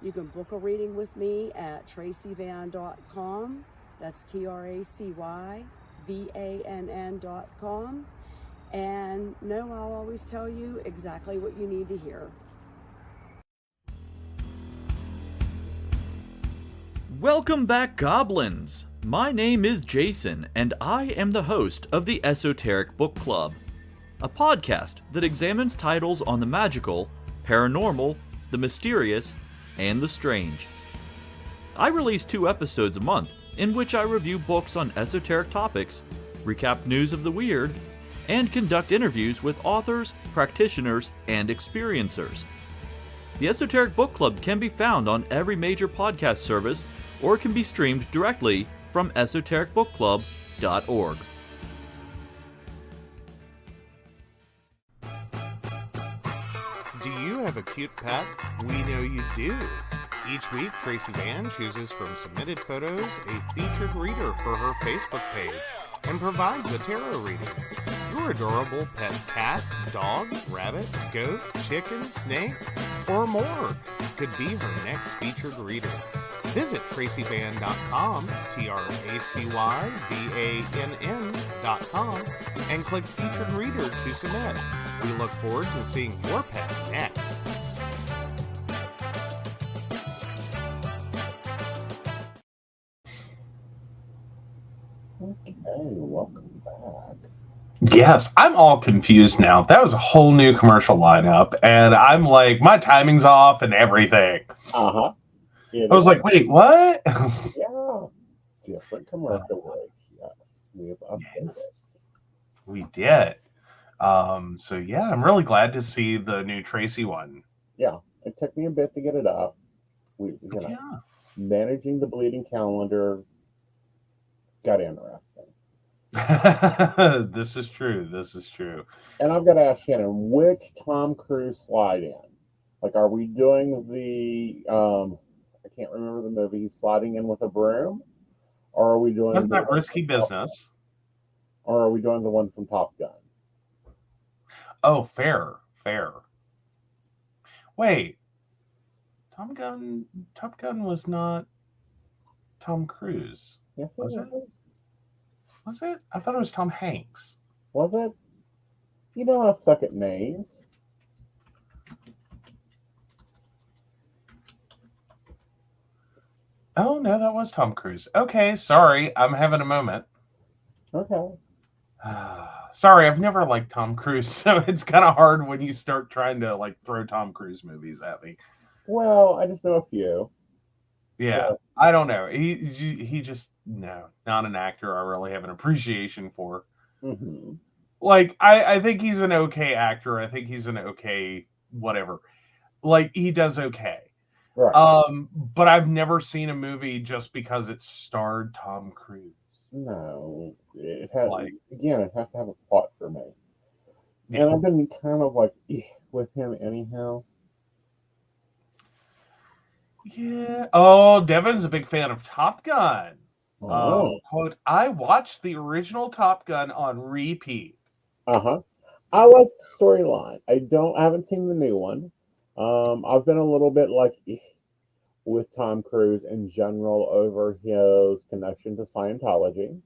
You can book a reading with me at tracyvann.com. That's TracyVann.com. And no, I'll always tell you exactly what you need to hear. Welcome back, Goblins! My name is Jason, and I am the host of the Esoteric Book Club, a podcast that examines titles on the magical, paranormal, the mysterious, and the strange. I release 2 episodes a month in which I review books on esoteric topics, recap news of the weird, and conduct interviews with authors, practitioners, and experiencers. The Esoteric Book Club can be found on every major podcast service or can be streamed directly from esotericbookclub.org. Do you have a cute pet? We know you do. Each week, Tracy Vann chooses from submitted photos a featured reader for her Facebook page and provides a tarot reading. Your adorable pet cat, dog, rabbit, goat, chicken, snake, or more could be her next featured reader. Visit tracyvann.com, TracyVann.com, and click Featured Reader to submit. We look forward to seeing your pet next. Okay, welcome back. Yes, I'm all confused now. That was a whole new commercial lineup, and I'm like, my timing's off and everything. Uh-huh. I was like, wait, what? Yeah. Different commercial breaks. Yes. We have updated. We did. So yeah, I'm really glad to see the new Tracy one. Yeah. It took me a bit to get it up. Yeah. Managing the bleeding calendar got interesting. This is true. This is true. And I've got to ask Shannon, which Tom Cruise slide in? Like, are we doing the I can't remember the movie. He's sliding in with a broom, or are we doing Wasn't that Risky Business? Or are we doing the one from Top Gun? Oh, fair. Wait, Top Gun was not Tom Cruise. Yes, it was. Was it? I thought it was Tom Hanks. Was it? You know I suck at names. Oh no, that was Tom Cruise. Okay, sorry, I'm having a moment. Okay. Sorry, I've never liked Tom Cruise, so it's kind of hard when you start trying to like throw Tom Cruise movies at me. Well, I just know a few. Yeah, I don't know. He just no, not an actor I really have an appreciation for. Mm-hmm. Like I think he's an okay actor. I think he's an okay whatever. Like he does okay. Right. But I've never seen a movie just because it starred Tom Cruise. No, it has. Like, Again, it has to have a plot for me. yeah. And I've been kind of like with him anyhow. Yeah. Oh, Devin's a big fan of Top Gun. Oh. Quote, I watched the original Top Gun on repeat. Uh-huh. I like the storyline. I haven't seen the new one. I've been a little bit like with Tom Cruise in general over his connection to Scientology.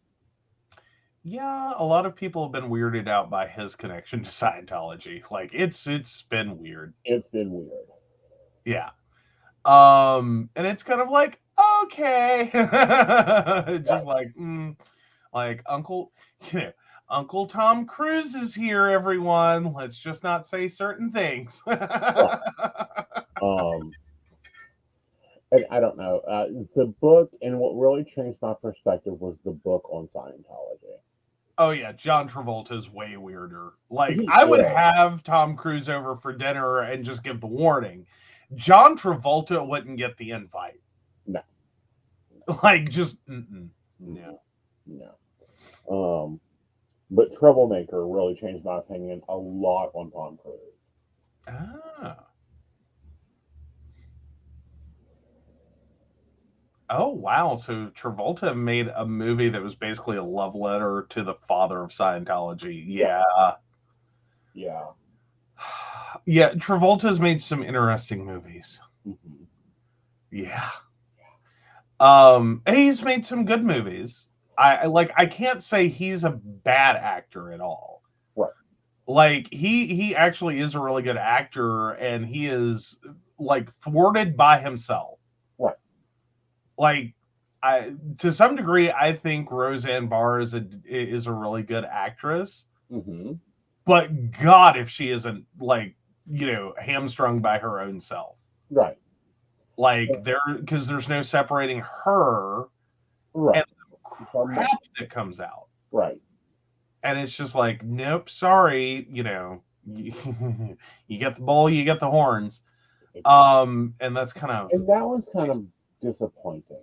Yeah, a lot of people have been weirded out by his connection to Scientology. Like it's been weird. It's been weird. Yeah. And it's kind of like, okay. Just like Uncle Tom Cruise is here, everyone. Let's just not say certain things. And I don't know. The book, and what really changed my perspective was the book on Scientology. Oh yeah, John Travolta's way weirder. Like He I would is. have Tom Cruise over for dinner and just give the warning. John Travolta wouldn't get the invite. No. Like just no. But Troublemaker really changed my opinion a lot on Tom Cruise. Ah. Oh wow! So Travolta made a movie that was basically a love letter to the father of Scientology. Yeah. Yeah. Yeah, Travolta's made some interesting movies. Mm-hmm. Yeah. He's made some good movies. I can't say he's a bad actor at all. Right. Like he actually is a really good actor, and he is like thwarted by himself. Right. Like to some degree, I think Roseanne Barr is a really good actress. Mm-hmm. But God, if she isn't like hamstrung by her own self. Right. Like because there's no separating her right. and the crap that comes out. Right. And it's just like, nope, sorry, you get the bull, you get the horns. And that's kind of, and that was kind of disappointing.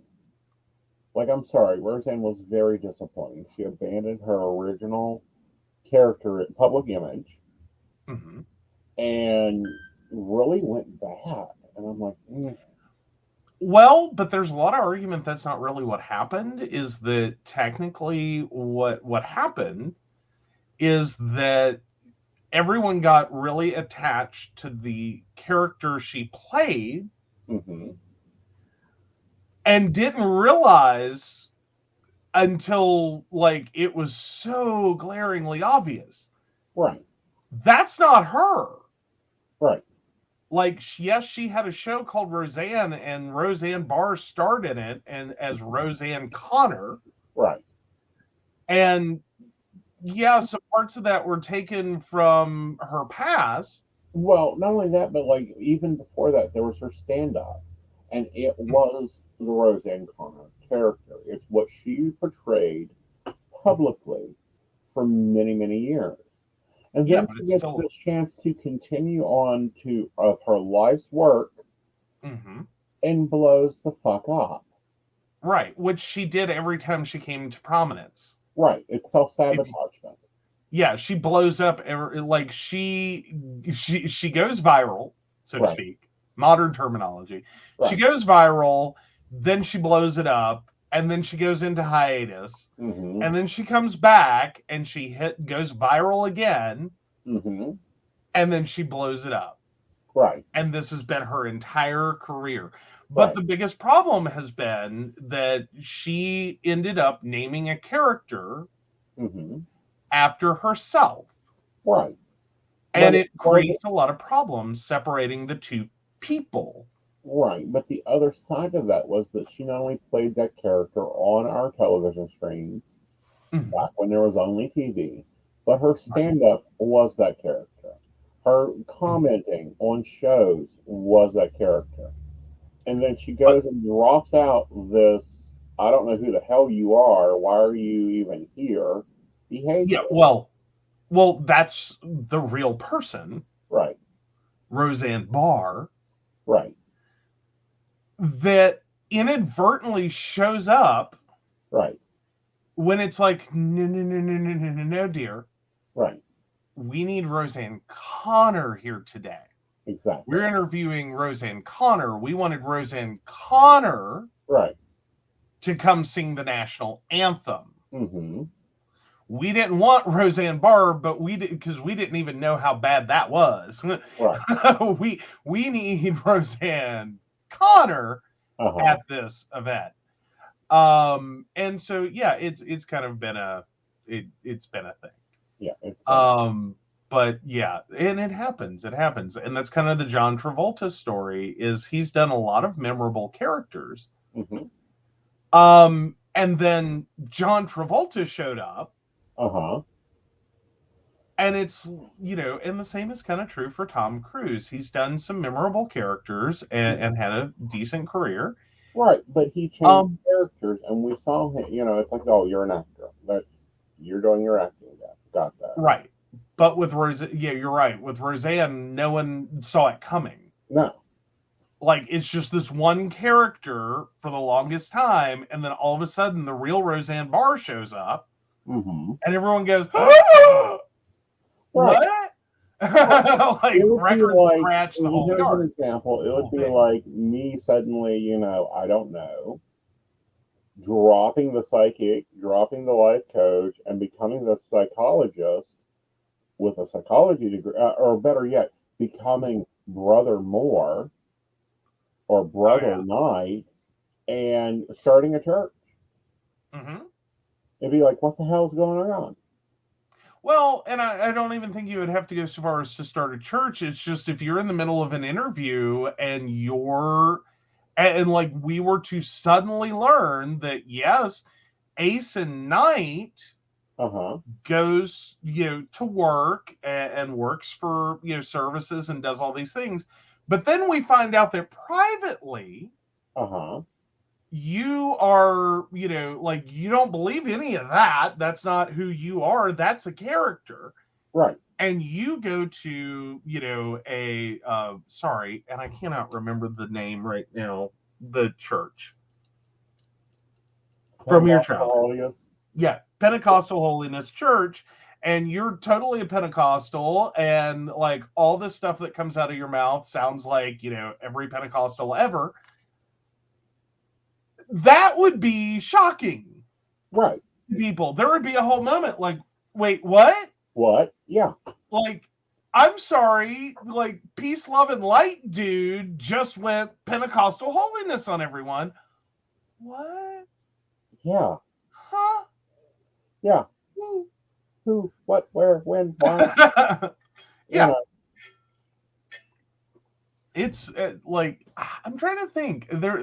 Like, I'm sorry, Roseanne was very disappointing. She abandoned her original character public image and really went bad. And I'm like, Well, but there's a lot of argument that's not really what happened. Is that technically what happened is that everyone got really attached to the character she played and didn't realize until like it was so glaringly obvious. Right. That's not her. Right. Like, yes, she had a show called Roseanne, and Roseanne Barr starred in it, and as Roseanne Connor. Right. And yeah, some parts of that were taken from her past. Well, not only that, but like even before that, there was her stand-up, and it was the Roseanne Connor character. It's what she portrayed publicly for many, many years. And Yeah, then but she it's gets still this chance to continue on to of her life's work and blows the fuck up. right, which she did every time she came to prominence. Right. It's self-sabotagement. Yeah, she blows up like she goes viral, so to Right. speak. Modern terminology. Right. She goes viral, then she blows it up, and then she goes into hiatus, and then she comes back and she goes viral again, and then she blows it up. Right. And this has been her entire career. But the biggest problem has been that she ended up naming a character after herself. Right. And it creates a lot of problems separating the two people. Right. But the other side of that was that she not only played that character on our television screens back when there was only TV, but her stand-up was that character. Her commenting on shows was that character. And then she goes and drops out this, I don't know who the hell you are, why are you even here, behavior. Yeah, well, that's the real person. Right. Roseanne Barr. Right. That inadvertently shows up. Right. When it's like, no, dear. Right. We need Roseanne Connor here today. Exactly. We're interviewing Roseanne Connor. We wanted Roseanne Connor to come sing the national anthem. We didn't want Roseanne Barr, but we did because we didn't even know how bad that was. Right. we need Roseanne Connor at this event. And so yeah, it's kind of been it's been a thing. Yeah. But yeah, and it happens. And that's kind of the John Travolta story, is he's done a lot of memorable characters. And then John Travolta showed up. And it's, and the same is kind of true for Tom Cruise. He's done some memorable characters and had a decent career. Right, but he changed characters, and we saw him, it's like, oh, you're an actor. You're doing your acting. Got that. Right. But with Roseanne, yeah, you're right. With Roseanne, no one saw it coming. No. Like, it's just this one character for the longest time, and then all of a sudden, the real Roseanne Barr shows up, and everyone goes, what? Like, records scratch the whole yard. Here's an example. It would be like me suddenly, I don't know, dropping the psychic, dropping the life coach, and becoming the psychologist with a psychology degree, or better yet, becoming Brother Moore or Brother Knight and starting a church. It'd be like, what the hell's going on? Well, and I don't even think you would have to go so far as to start a church. It's just if you're in the middle of an interview and like we were to suddenly learn that, yes, Aeson Knight goes, to work and works for, services and does all these things. But then we find out that privately, you are, like, you don't believe any of that. That's not who you are. That's a character. Right. And you go to, sorry, and I cannot remember the name right now, the church. From your childhood. Yeah, Pentecostal Holiness Church. And you're totally a Pentecostal, and like all this stuff that comes out of your mouth sounds like, every Pentecostal ever. That would be shocking. Right. People. There would be a whole moment like, wait, what? What? Yeah. Like, I'm sorry, like, peace, love, and light dude just went Pentecostal holiness on everyone. What? Yeah. huh? Yeah. Woo. Who, what, where, when, why? You Yeah. know. It's like I'm trying to think. There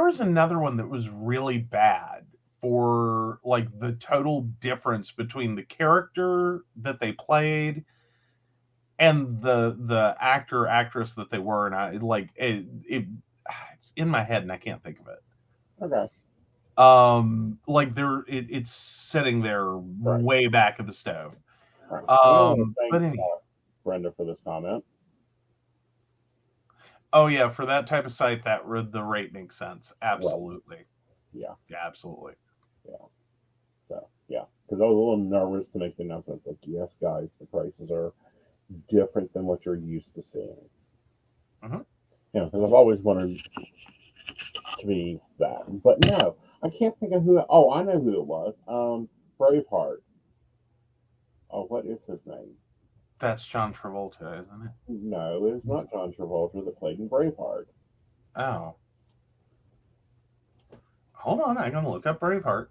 was another one that was really bad for like the total difference between the character that they played and the actor actress that they were, and I like it's in my head and I can't think of it. Okay. Like it's sitting there Right. way back of the stove. Right. And I want to But thank anyway. Brenda for this comment. Oh yeah, for that type of site, the rate makes sense. Absolutely. Right. Yeah. Absolutely. Yeah. So yeah, because I was a little nervous to make the announcement. It's like, yes, guys, the prices are different than what you're used to seeing. Mhm. You know, because I've always wanted to be that, but no, I can't think of who. Oh, I know who it was. Braveheart. Oh, what is his name? That's John Travolta, isn't it? No, it is not John Travolta that played in Braveheart. Oh. Hold on, I'm gonna look up Braveheart.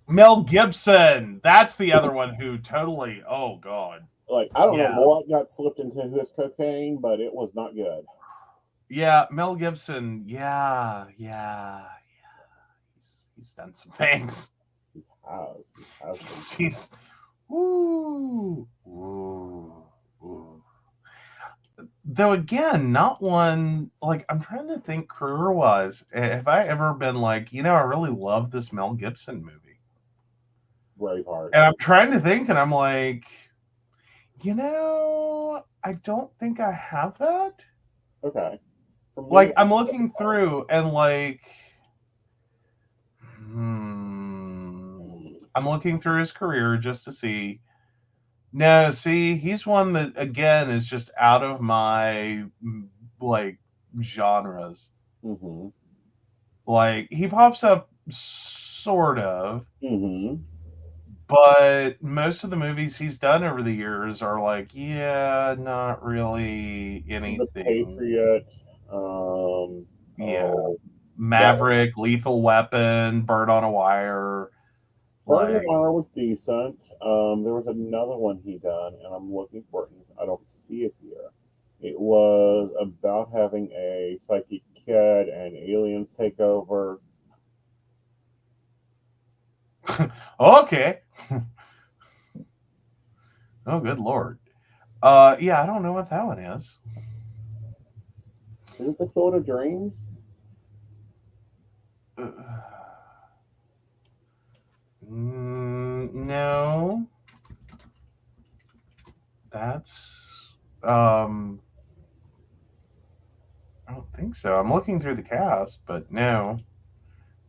Mel Gibson. That's the other one who totally. Oh God. Like, I don't know Yeah. what got slipped into his cocaine, but it was not good. Yeah, Mel Gibson. Yeah. He's done some things. He has. He's woo. Though again, not one like I'm trying to think career wise. Have I ever been like, I really love this Mel Gibson movie? Braveheart. And I'm trying to think, and I'm like, I don't think I have that. Okay. For me, Like I'm looking through and like I'm looking through his career just to see. No, see, he's one that again is just out of my like genres. Mm-hmm. Like he pops up sort of, Mm-hmm. but most of the movies he's done over the years are like, yeah, not really The anything. Patriot. Yeah. Oh, Maverick, Lethal Weapon, Bird on a Wire. Bird on Like, Wire was decent. There was another one he done, and I'm looking for it. I don't see it here. It was about having a psychic kid and aliens take over. okay. Oh, good Lord. Yeah, I don't know what that one is. Is it the Field of Dreams? No. That's I don't think so. I'm looking through the cast, but no.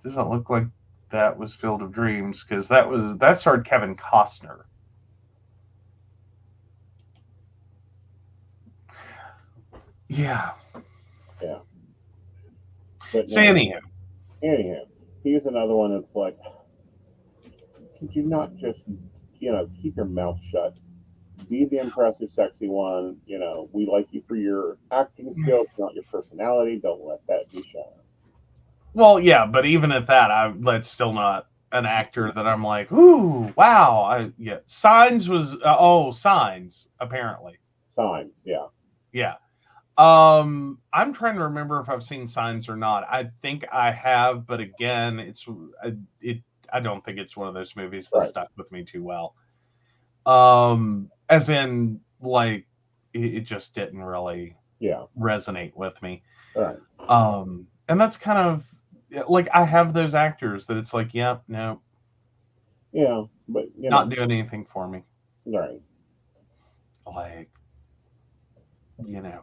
Doesn't look like that was Field of Dreams because that starred Kevin Costner. Yeah. Yeah. But So no. anyhow, Here's another one that's like, could you not just, keep your mouth shut? Be the impressive, sexy one. We like you for your acting skills, not your personality. Don't let that be shown. well, yeah, but even at that, that's still not an actor that I'm like, ooh, wow. Signs was Signs apparently. Signs, yeah. Yeah. I'm trying to remember if I've seen Signs or not. I think I have, but again, I don't think it's one of those movies that stuck with me too well. As in, like, it just didn't really resonate with me. Right. And that's kind of like I have those actors that it's like, yeah, no. Yeah, but not doing anything for me. Right. Like, Yeah,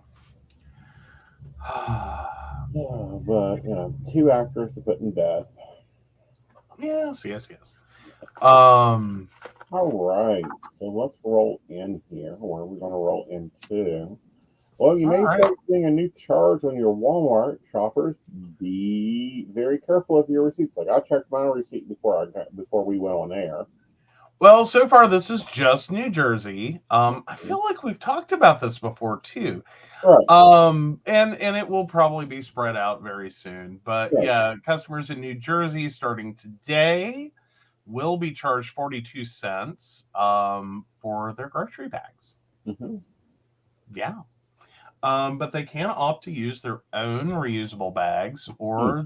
but two actors to put in death. Yes. All right, so let's roll in here. Where are we going to roll into? Well, you may start seeing a new charge on your Walmart shoppers. Be very careful of your receipts. Like I checked my receipt before we went on air. Well, so far this is just New Jersey. I feel like we've talked about this before too. Right. And it will probably be spread out very soon. But Right. yeah, customers in New Jersey starting today will be charged 42 cents for their grocery bags. Mm-hmm. Yeah. But they can opt to use their own reusable bags or,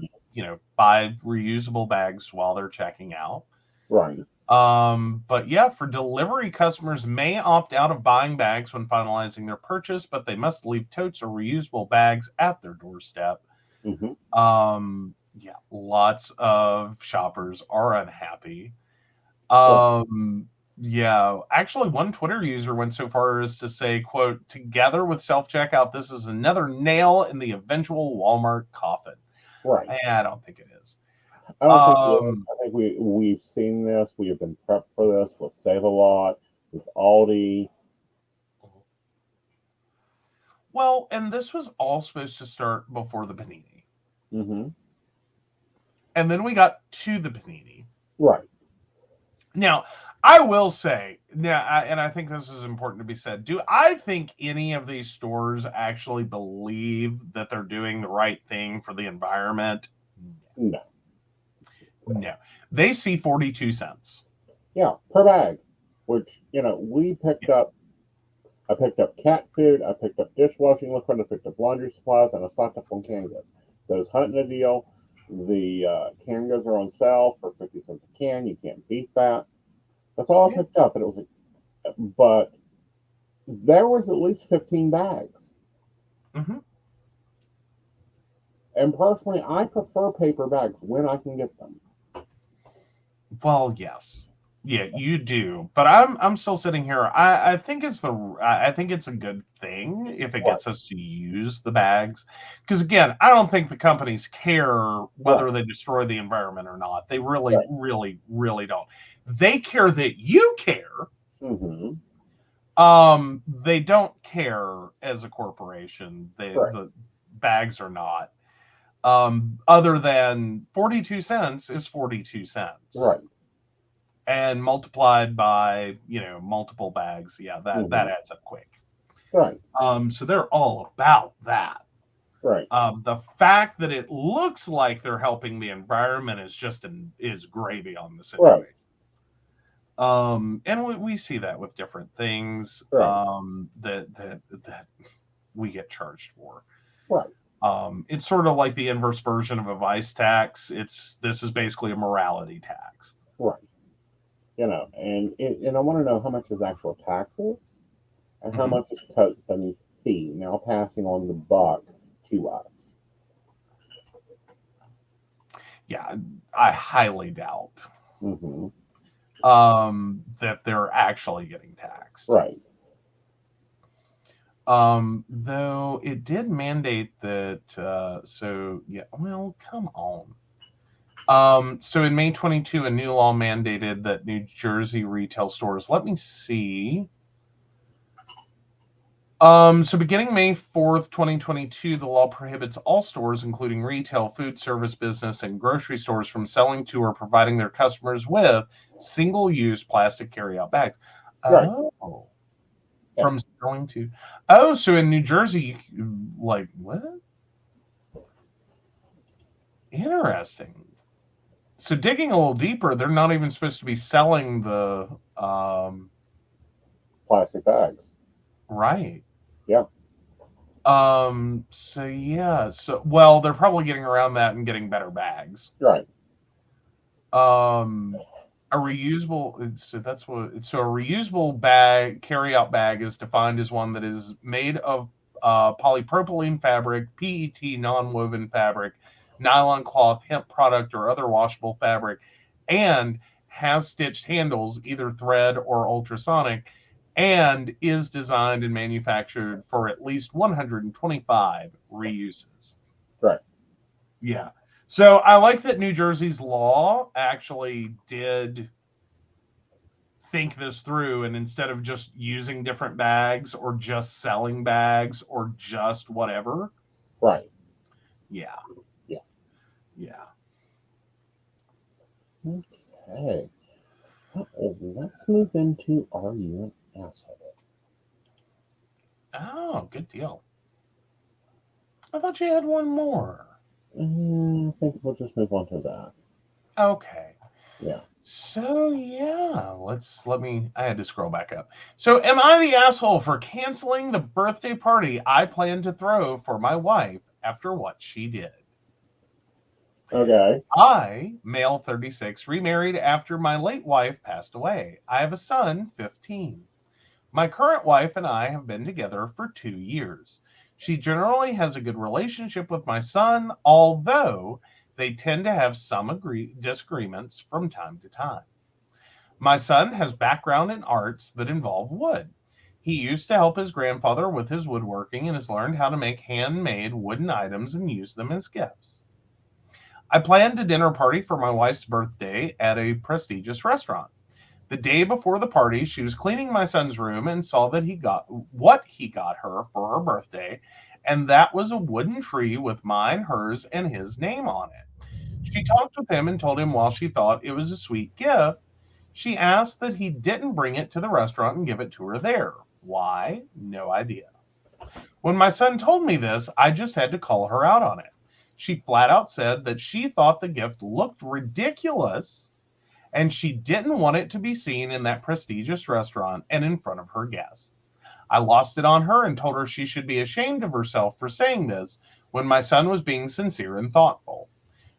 buy reusable bags while they're checking out. Right. But yeah, for delivery, customers may opt out of buying bags when finalizing their purchase, but they must leave totes or reusable bags at their doorstep. Mm-hmm. Yeah, lots of shoppers are unhappy. Right. Yeah, actually, one Twitter user went so far as to say, quote, together with self-checkout, this is another nail in the eventual Walmart coffin. Right. I don't think it is. I don't think it is. Um, I think we've seen this. We have been prepped for this with Save a Lot, with Aldi. well, and this was all supposed to start before the panini. Mm-hmm. And then we got to the panini. Right. Now, I will say, and I think this is important to be said. Do I think any of these stores actually believe that they're doing the right thing for the environment? No. No. They see 42 cents. Yeah, per bag. Which, we picked up. I picked up cat food. I picked up dishwashing liquid. I picked up laundry supplies, and I stocked up on canned goods. Those hunting a deal. The canned goods are on sale for 50 cents a can. You can't beat that. That's all I picked up, and it was but there was at least 15 bags. Mm-hmm. And personally, I prefer paper bags when I can get them. Well, yes. Yeah, you do. But I'm still sitting here. I think it's a good thing if it gets us to use the bags. Because again, I don't think the companies care whether they destroy the environment or not. They really, really, really don't. They care that you care. Mm-hmm. They don't care as a corporation. The bags are not. Other than 42 cents is 42 cents. Right. And multiplied by, multiple bags. Yeah, that adds up quick. Right. So they're all about that. Right. The fact that it looks like they're helping the environment is gravy on the situation. Right. And we see that with different things that we get charged for. Right. It's sort of like the inverse version of a vice tax. This is basically a morality tax. Right. And I want to know how much is actual taxes and how much is company fee, now passing on the buck to us. Yeah, I highly doubt Mm-hmm. that they're actually getting taxed. Right. Though it did mandate that, come on. So in May 22, a new law mandated that New Jersey retail stores, let me see. So beginning May 4th, 2022, the law prohibits all stores, including retail, food service business, and grocery stores from selling to or providing their customers with single-use plastic carryout bags. Right. Oh. Yeah. From selling to. Oh, so in New Jersey, what? Interesting. So digging a little deeper, they're not even supposed to be selling the plastic bags. Right. Yeah. So yeah. So well, they're probably getting around that and getting better bags. Right. A reusable. So a reusable bag, carry-out bag, is defined as one that is made of polypropylene fabric, PET non-woven fabric, nylon cloth, hemp product, or other washable fabric, and has stitched handles, either thread or ultrasonic, and is designed and manufactured for at least 125 reuses. Right. Yeah. So I like that New Jersey's law actually did think this through, and instead of just using different bags or just selling bags or just whatever. Right. Yeah. Yeah. Yeah. Okay. Let's move into Are You an Asshole? Oh, good deal. I thought you had one more. I think we'll just move on to that. Okay. Yeah. So I had to scroll back up. So am I the asshole for canceling the birthday party I planned to throw for my wife after what she did? Okay. I, male 36, remarried after my late wife passed away. I have a son, 15. My current wife and I have been together for 2 years. She generally has a good relationship with my son, although they tend to have some disagreements from time to time. My son has background in arts that involve wood. He used to help his grandfather with his woodworking and has learned how to make handmade wooden items and use them as gifts. I planned a dinner party for my wife's birthday at a prestigious restaurant. The day before the party, she was cleaning my son's room and saw that he got her for her birthday, and that was a wooden tree with mine, hers, and his name on it. She talked with him and told him while she thought it was a sweet gift, she asked that he didn't bring it to the restaurant and give it to her there. Why? No idea. When my son told me this, I just had to call her out on it. She flat out said that she thought the gift looked ridiculous and she didn't want it to be seen in that prestigious restaurant and in front of her guests. I lost it on her and told her she should be ashamed of herself for saying this when my son was being sincere and thoughtful.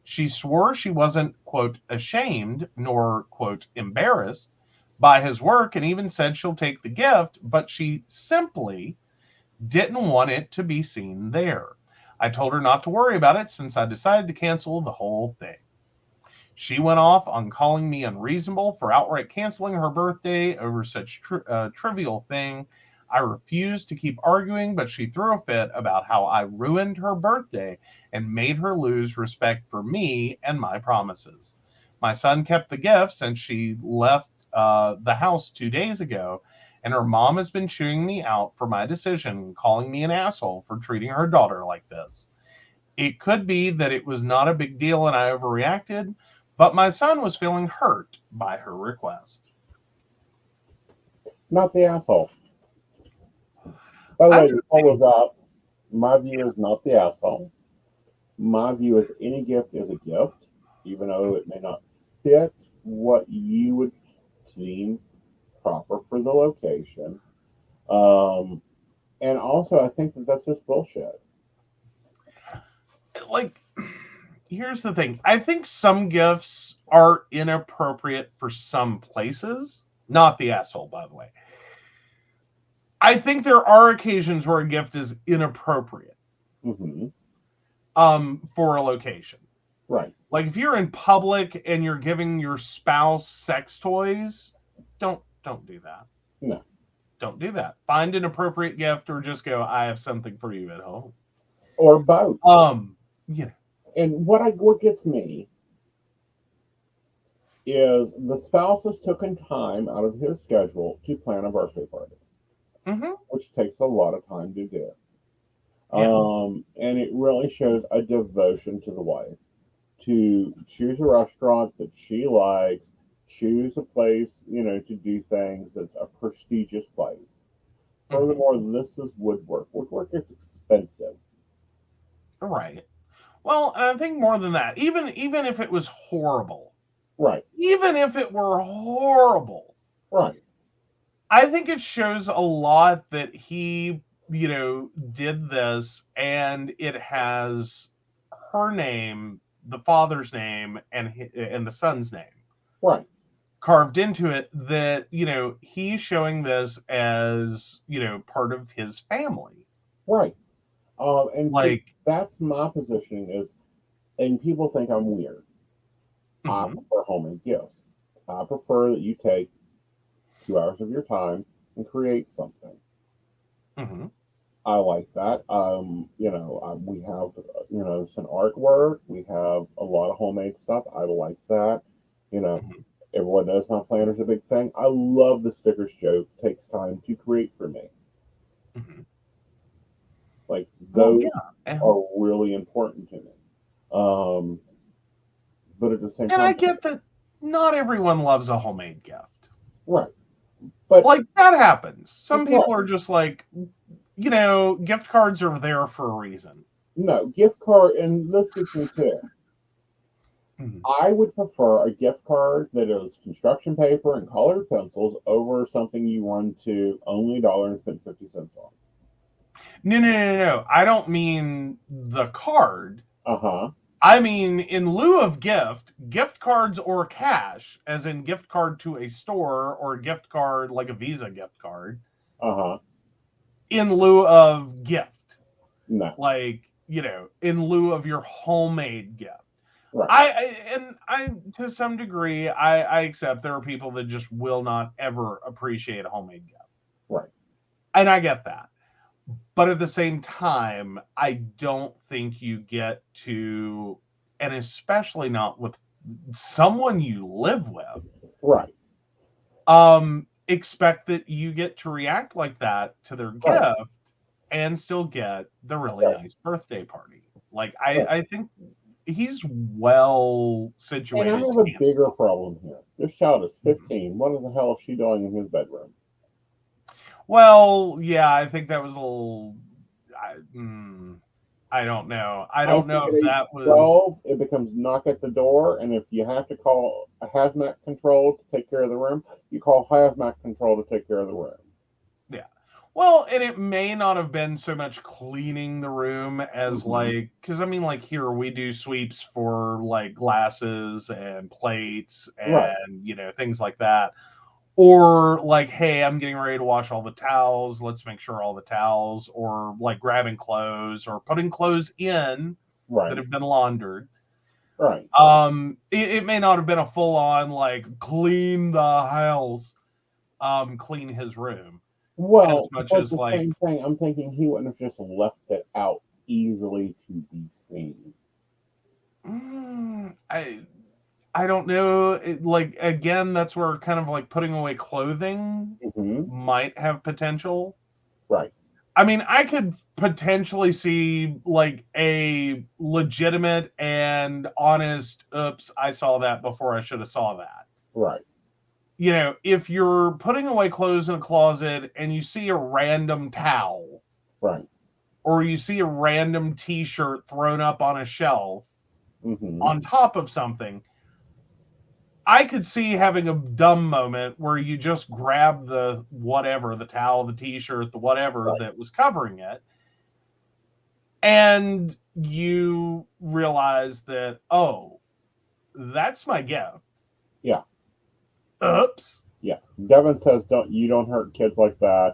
She swore she wasn't, quote, ashamed nor, quote, embarrassed by his work and even said she'll take the gift, but she simply didn't want it to be seen there. I told her not to worry about it since I decided to cancel the whole thing. She went off on calling me unreasonable for outright canceling her birthday over such trivial thing. I refused to keep arguing, but she threw a fit about how I ruined her birthday and made her lose respect for me and my promises. My son kept the gift since she left the house 2 days ago, and her mom has been chewing me out for my decision, calling me an asshole for treating her daughter like this. It could be that it was not a big deal and I overreacted, but my son was feeling hurt by her request. Not the asshole. By the I'm way, going the to poll say, is up. My view is not the asshole. My view is any gift is a gift, even though it may not fit what you would deem proper for the location. Um, and also, I think that that's just bullshit. like, here's the thing. I think some gifts are inappropriate for some places. Not the asshole, by the way. I think there are occasions where a gift is inappropriate Mm-hmm. for a location. Right. Like if you're in public and you're giving your spouse sex toys, don't do that. No. Don't do that. Find an appropriate gift or just go, I have something for you at home. Or both. Yeah. And what gets me is the spouse has taken time out of his schedule to plan a birthday party, Mm-hmm. which takes a lot of time to do. Yeah. And it really shows a devotion to the wife to choose a restaurant that she likes, choose a place, to do things that's a prestigious place. Mm-hmm. Furthermore, this is woodwork. Woodwork is expensive. Right. Well, and I think more than that, even if it was horrible, Right. even if it were horrible, Right. I think it shows a lot that he, did this and it has her name, the father's name, and the son's name Right. carved into it. That he's showing this as part of his family. Right. And see, Like, that's my positioning is, and people think I'm weird. I mm-hmm, prefer homemade gifts. I prefer that you take 2 hours of your time and create something. mm-hmm, I like that. We have, some artwork. We have a lot of homemade stuff. I like that. You know, mm-hmm, everyone knows my planner's a big thing. I love the stickers Joe takes time to create for me. mm-hmm. Like Well, those yeah, are really important to me. But at the same and I time, get that. not everyone loves a homemade gift. Right. But Like, that happens. Some Right. people are just like, gift cards are there for a reason. no, gift card, and this gets me too. Mhm. I would prefer a gift card that is construction paper and colored pencils over something you run to only $1.50 on. No. I don't mean the card. Uh-huh. I mean, in lieu of gift cards or cash, as in gift card to a store or a gift card like a Visa gift card, Uh-huh. in lieu of gift. No. Like, in lieu of your homemade gift. Right. I to some degree, I accept there are people that just will not ever appreciate a homemade gift. Right. And I get that. But at the same time, I don't think you get to, and especially not with someone you live with, Right. expect that you get to react like that to their Right. gift and still get the really Right. nice birthday party. Like, Right. I think he's well And situated I have to a answer. bigger problem here. This child is 15. What in the hell is she doing in his bedroom? Well, yeah, I think that was a little. I don't know. I don't think know at if age that was. 12, it becomes knock at the door, and if you have to call a hazmat control to take care of the room, you call hazmat control to take care of the room. Yeah. Well, and it may not have been so much cleaning the room as because I mean, like here we do sweeps for like glasses and plates Right. and things like that. Or like, hey, I'm getting ready to wash all the towels. Let's make sure all the towels, or like grabbing clothes or putting clothes in that Right. have been laundered. Right. It may not have been a full on like clean the house, clean his room. As Well, much but as the like, same thing, I'm thinking he wouldn't have just left it out easily to be seen. I don't know. Like again, that's where kind of like putting away clothing might have potential. Right. I mean, I could potentially see like a legitimate and honest, oops, I saw that before I should have saw that. Right. If you're putting away clothes in a closet and you see a random towel, Right. or you see a random t-shirt thrown up on a shelf on top of something, I could see having a dumb moment where you just grab the whatever, the towel, the t-shirt, the whatever that was covering it, and you realize that, oh, that's my gift. Yeah. Oops. Yeah. Devin says you don't hurt kids like that.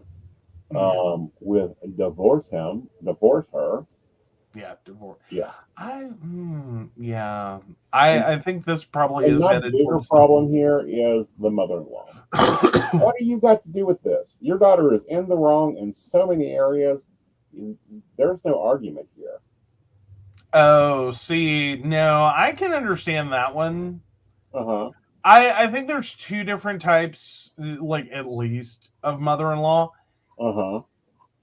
With divorce her. Yeah, divorce. Yeah. I think this probably And is my headed bigger towards problem here is the mother-in-law. What do you got to do with this? Your daughter is in the wrong in so many areas. There's no argument here. Oh, see, no, I can understand that one. Uh-huh. I think there's two different types, like at least, of mother-in-law. Uh-huh.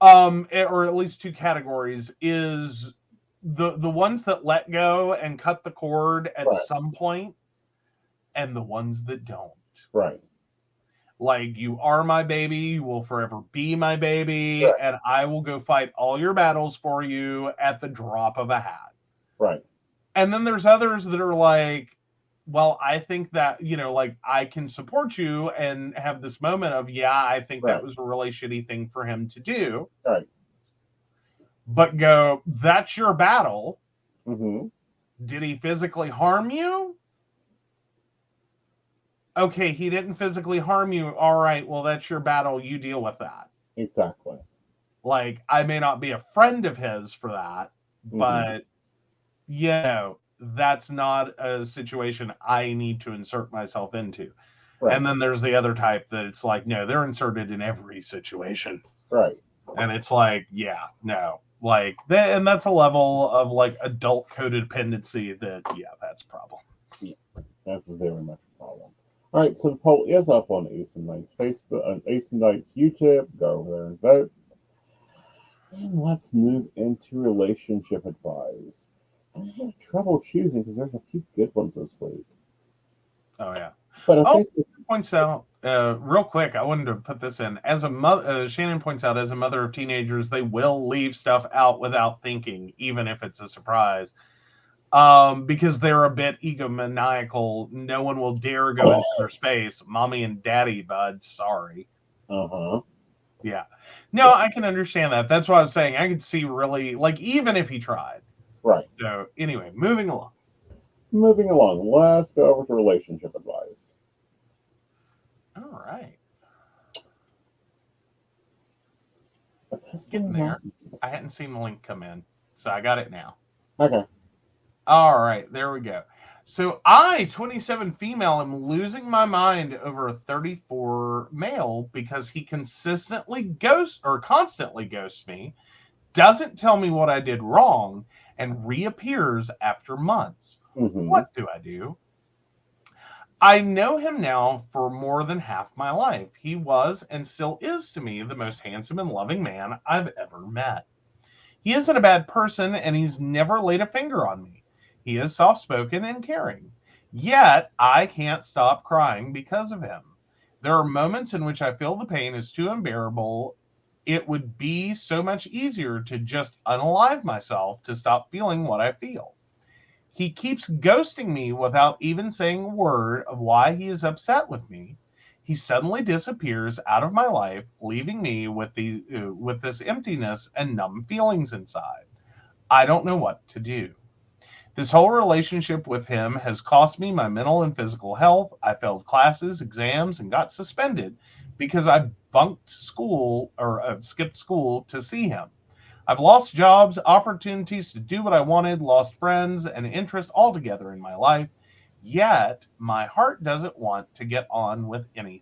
Or at least two categories is the ones that let go and cut the cord at some point, and the ones that don't. Right. Like, you are my baby, you will forever be my baby, and I will go fight all your battles for you at the drop of a hat. Right. And then there's others that are like, well, I think that, like, I can support you and have this moment of, yeah, I think that was a really shitty thing for him to do. Right. But go, that's your battle. Mm-hmm. Did he physically harm you? Okay, he didn't physically harm you. All right, well, that's your battle. You deal with that. Exactly. Like, I may not be a friend of his for that, but, that's not a situation I need to insert myself into. Right. And then there's the other type that it's like, no, they're inserted in every situation. Right. And it's like, yeah, no. Like, and that's a level of, like, adult codependency that, that's a problem. Yeah, that's very much a problem. All right, so the poll is up on Aeson Knight's Facebook, on Aeson Knight's YouTube. Go over there and vote. And let's move into relationship advice. I had trouble choosing because there's a few good ones this week. Oh yeah. But I Oh, think points out real quick. I wanted to put this in as a mother. Shannon points out, as a mother of teenagers, they will leave stuff out without thinking, even if it's a surprise, because they're a bit egomaniacal. No one will dare go into their space. Mommy and daddy, bud. Sorry. uh-huh. Yeah. No, I can understand that. That's what I was saying. I could see really, like, even if he tried. Right. So anyway, moving along. Moving along, let's go over to relationship advice. All right. That's Getting not there. I hadn't seen the link come in, so I got it now. okay. All right, there we go. So I, 27 female, am losing my mind over a 34 male because he constantly ghosts me, doesn't tell me what I did wrong, and reappears after months. Mm-hmm. What do I do? I know him now for more than half my life. He was and still is to me the most handsome and loving man I've ever met. He isn't a bad person, and he's never laid a finger on me. He is soft-spoken and caring. Yet, I can't stop crying because of him. There are moments in which I feel the pain is too unbearable. It would be so much easier to just unalive myself to stop feeling what I feel. He keeps ghosting me without even saying a word of why he is upset with me. He suddenly disappears out of my life, leaving me with this emptiness and numb feelings inside. I don't know what to do. This whole relationship with him has cost me my mental and physical health. I failed classes, exams, and got suspended because I bunked school or skipped school to see him. I've lost jobs, opportunities to do what I wanted, lost friends and interest altogether in my life. Yet my heart doesn't want to get on with anything.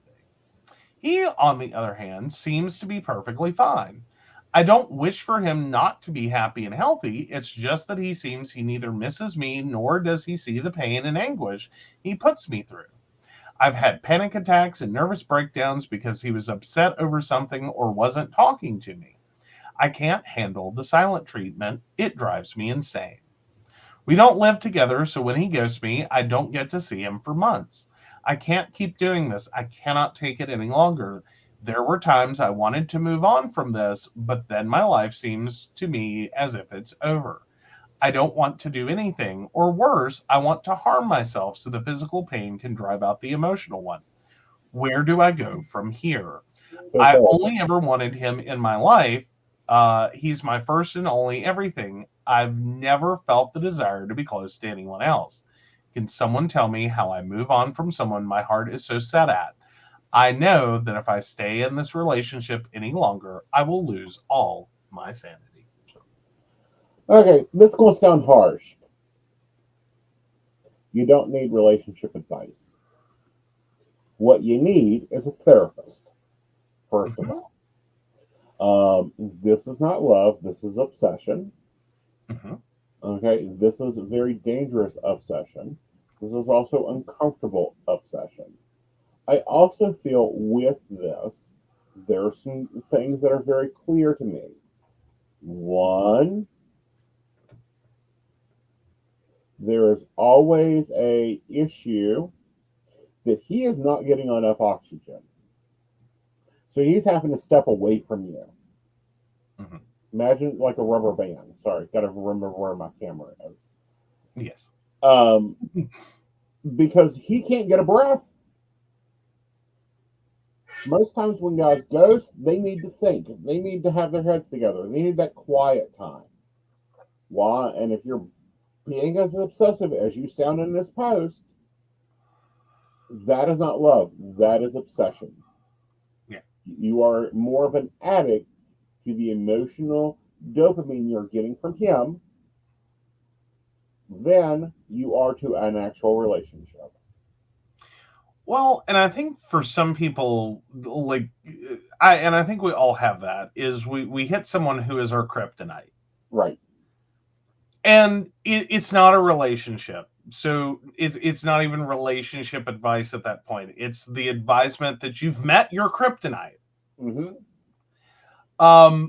He, on the other hand, seems to be perfectly fine. I don't wish for him not to be happy and healthy. It's just that he seems he neither misses me nor does he see the pain and anguish he puts me through. I've had panic attacks and nervous breakdowns because he was upset over something or wasn't talking to me. I can't handle the silent treatment. It drives me insane. We don't live together, so when he ghosts me, I don't get to see him for months. I can't keep doing this. I cannot take it any longer. There were times I wanted to move on from this, but then my life seems to me as if it's over. I don't want to do anything, or worse, I want to harm myself so the physical pain can drive out the emotional one. Where do I go from here? I Okay. only ever wanted him in my life. He's my first and only everything. I've never felt the desire to be close to anyone else. Can someone tell me how I move on from someone my heart is so set at? I know that if I stay in this relationship any longer, I will lose all my sanity. Okay, this is going to sound harsh. You don't need relationship advice. What you need is a therapist, first of all. This is not love, this is obsession. Mm-hmm. Okay, this is a very dangerous obsession. This is also uncomfortable obsession. I also feel with this, there are some things that are very clear to me. One, there is always a issue that he is not getting enough oxygen. So he's having to step away from you. Mm-hmm. Imagine like a rubber band. Sorry, gotta remember where my camera is. Yes. Because he can't get a breath. Most times when guys ghost, they need to think. They need to have their heads together. They need that quiet time. Why? And if you're being as obsessive as you sound in this post, that is not love. That is obsession. Yeah. You are more of an addict to the emotional dopamine you're getting from him than you are to an actual relationship. Well, and I think for some people, like I think we all have that, is we hit someone who is our kryptonite. Right. And it's not a relationship. So it's not even relationship advice at that point. It's the advisement that you've met your kryptonite. Mm-hmm.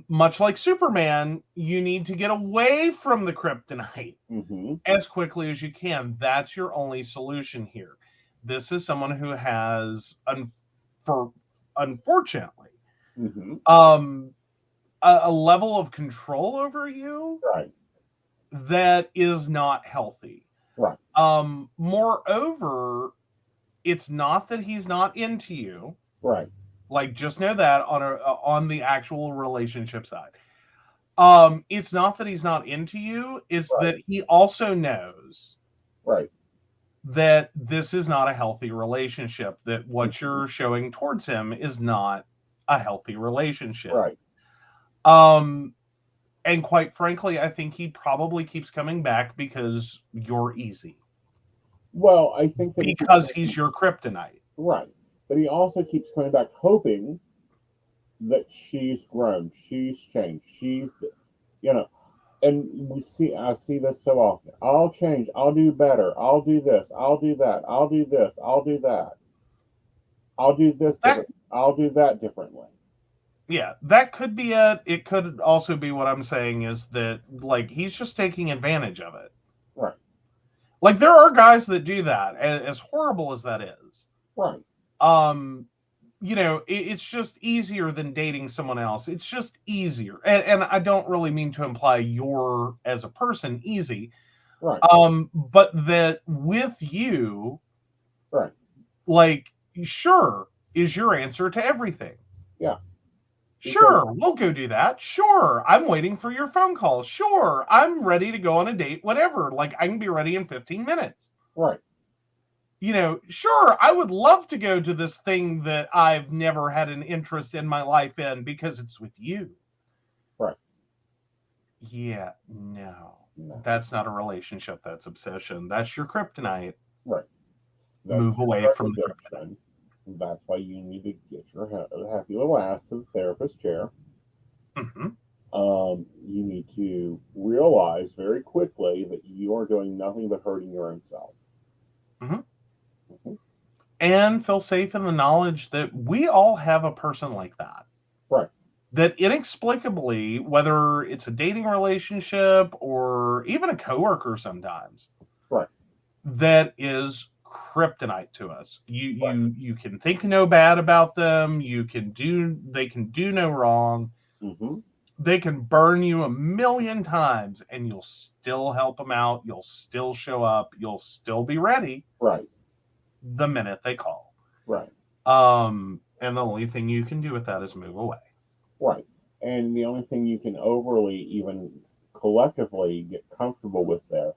Much like Superman, you need to get away from the kryptonite Mm-hmm. as quickly as you can. That's your only solution here. this is someone who has, unfortunately, Mm-hmm. A level of control over you Right. that is not healthy. Right. Moreover, it's not that he's not into you. Right. Like, just know that on the actual relationship side. It's not that he's not into you, it's Right. that he also knows Right. that this is not a healthy relationship, that what Mhm. you're showing towards him is not a healthy relationship. Right. And quite frankly, I think he probably keeps coming back because you're easy. Well, I think that Because he's your kryptonite. right, but he also keeps coming back hoping that she's grown, she's changed, she's, you know, and I see this so often. I'll change, I'll do better, I'll do this, I'll do that, I'll do this, I'll do that, I'll do this different, I'll do that differently. Yeah, that could be it. It could also be what I'm saying is that, like, he's just taking advantage of it. Right. Like, there are guys that do that, as horrible as that is. Right. It's just easier than dating someone else. It's just easier. And I don't really mean to imply you're, as a person, easy. Right. But that with you, right, like, sure is your answer to everything. Yeah. Sure, we'll go do that. Sure, I'm waiting for your phone call. Sure, I'm ready to go on a date, whatever. Like, I can be ready in 15 minutes. Right. Sure, I would love to go to this thing that I've never had an interest in my life in because it's with you. Right. Yeah, no. That's not a relationship. That's obsession. That's your kryptonite. Right. Move away from the kryptonite. That's why you need to get your happy little ass to the therapist chair. Mm-hmm. You need to realize very quickly that you are doing nothing but hurting your own self. Mm-hmm. Mm-hmm. And feel safe in the knowledge that we all have a person like that. Right. That inexplicably, whether it's a dating relationship or even a coworker sometimes, right, that is kryptonite to us. You can think no bad about them. They can do no wrong. Mm-hmm. They can burn you a million times and you'll still help them out. You'll still show up. You'll still be ready. Right. The minute they call. Right. And the only thing you can do with that is move away. Right. And the only thing you can overly, even collectively, get comfortable with there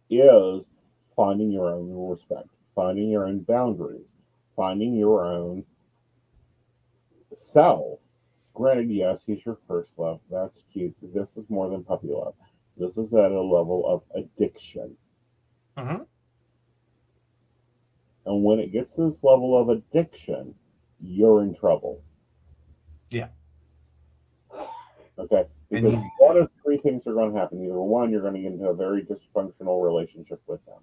is finding your own respect, finding your own boundaries, finding your own self. Granted, yes, he's your first love. That's cute. This is more than puppy love. This is at a level of addiction. Mm-hmm. And when it gets to this level of addiction, you're in trouble. Yeah. Okay? Because one of three things are going to happen. Either one, you're going to get into a very dysfunctional relationship with them.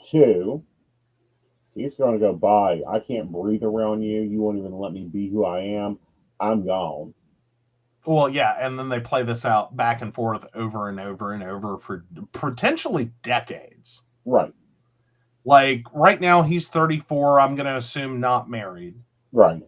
Two, he's going to go, bye. I can't breathe around you. You won't even let me be who I am. I'm gone. Well, yeah, and then they play this out back and forth over and over and over for potentially decades. Right. Like, right now he's 34. I'm going to assume not married. Right.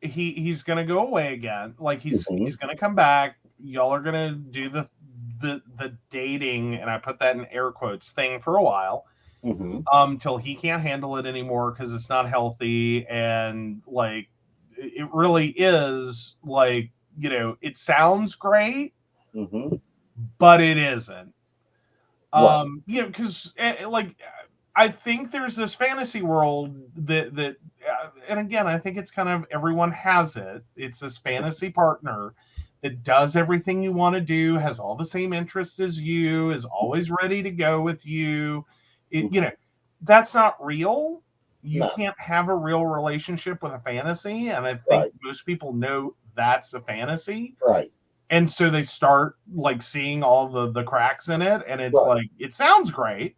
He's going to go away again. Like, he's going to come back. Y'all are going to do the dating, and I put that in air quotes, thing for a while. Mm-hmm. Till he can't handle it anymore because it's not healthy. And, like, it really is, like, it sounds great, mm-hmm. but it isn't. Right. Because, like, I think there's this fantasy world that and again, I think it's kind of, everyone has it. It's this fantasy partner that does everything you want to do, has all the same interests as you, is always ready to go with you. That's not real. You can't have a real relationship with a fantasy. And I think most people know that's a fantasy. Right. And so they start, like, seeing all the cracks in it. And it's like, it sounds great.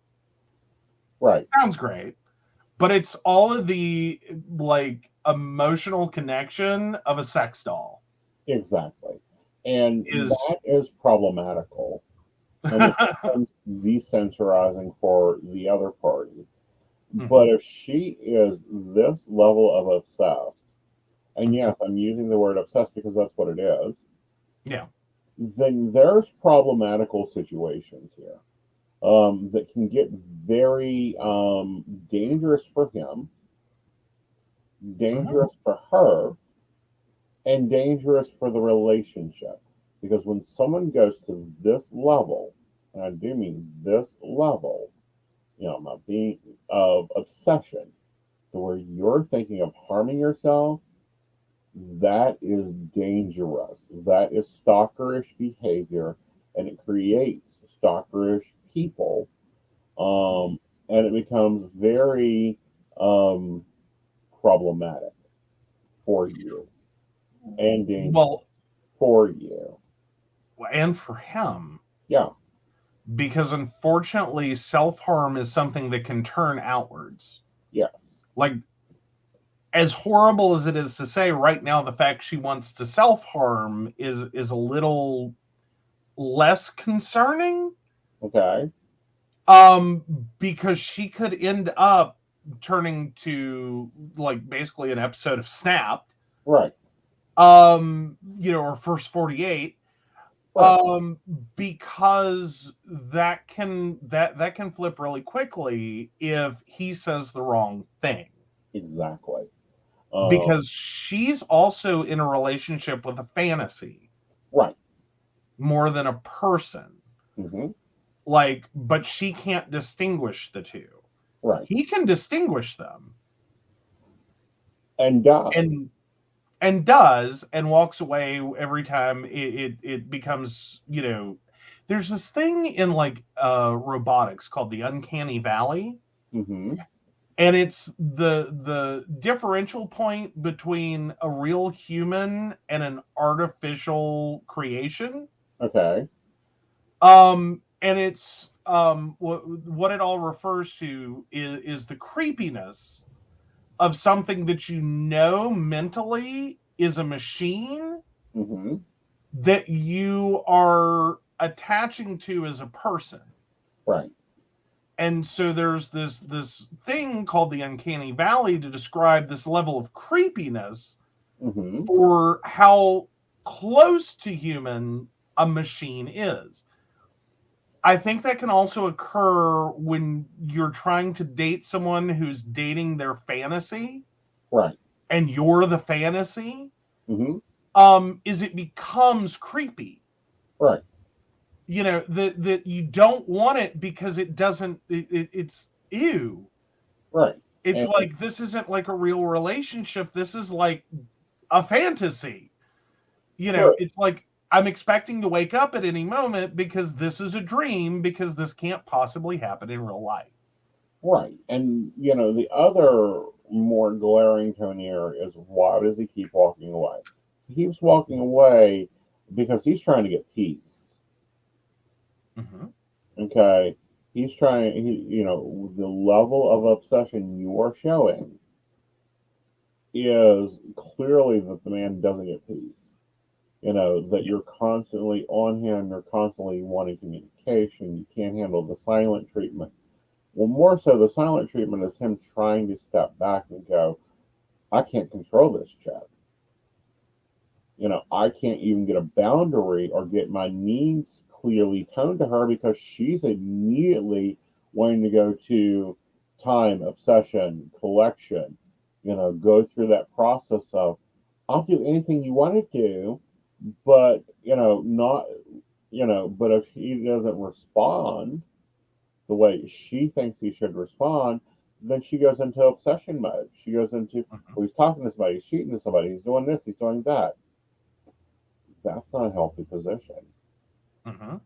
Right. It sounds great. But it's all of the, like, emotional connection of a sex doll. Exactly. And that is problematical. and it becomes desensurizing for the other party. Mhm. But if she is this level of obsessed, and yes, I'm using the word obsessed because that's what it is, Yeah. then there's problematical situations here that can get very dangerous for him, dangerous for her, and dangerous for the relationship. Because when someone goes to this level, and I do mean this level, not being of obsession, to where you're thinking of harming yourself, that is dangerous. That is stalkerish behavior, and it creates stalkerish people, and it becomes very um, problematic for you and dangerous Well, for you. and for him, Yeah, because unfortunately, self-harm is something that can turn outwards. yes, Like, as horrible as it is to say right now, the fact she wants to self-harm is a little less concerning, okay, because she could end up turning to, like, basically an episode of Snapped, right, or First 48, right, because that can flip really quickly if he says the wrong thing, exactly. because she's also in a relationship with a fantasy Right, more than a person. hmm, Like, but she can't distinguish the two. right, He can distinguish them, and and does, and walks away every time it becomes, there's this thing in, like, robotics called the uncanny valley, hmm, and it's the differential point between a real human and an artificial creation. okay, And it's, what it all refers to is the creepiness of something that mentally is a machine hmm, that you are attaching to as a person. right, And so there's this thing called the uncanny valley to describe this level of creepiness hmm, for how close to human a machine is. I think that can also occur when you're trying to date someone who's dating their fantasy right, and you're the fantasy. hmm, Is it becomes creepy. right, That you don't want it because it doesn't, it's ew. right, It's and like, this isn't like a real relationship. This is like a fantasy. true. It's like, I'm expecting to wake up at any moment because this is a dream, because this can't possibly happen in real life. Right. And, the other more glaring tone here is why does he keep walking away? He keeps walking away because he's trying to get peace. Mm-hmm. Okay. He's trying, the level of obsession you are showing is clearly that the man doesn't get peace. That you're constantly on him, you're constantly wanting communication, you can't handle the silent treatment. Well, more so, the silent treatment is him trying to step back and go, I can't control this chick. I can't even get a boundary or get my needs clearly toned to her because she's immediately wanting to go to time, obsession, collection, go through that process of, I'll do anything you want to do, but, not, but if he doesn't respond the way she thinks he should respond, then she goes into obsession mode. She goes into, Mm-hmm. well, he's talking to somebody, he's cheating to somebody, he's doing this, he's doing that. That's not a healthy position Mm-hmm.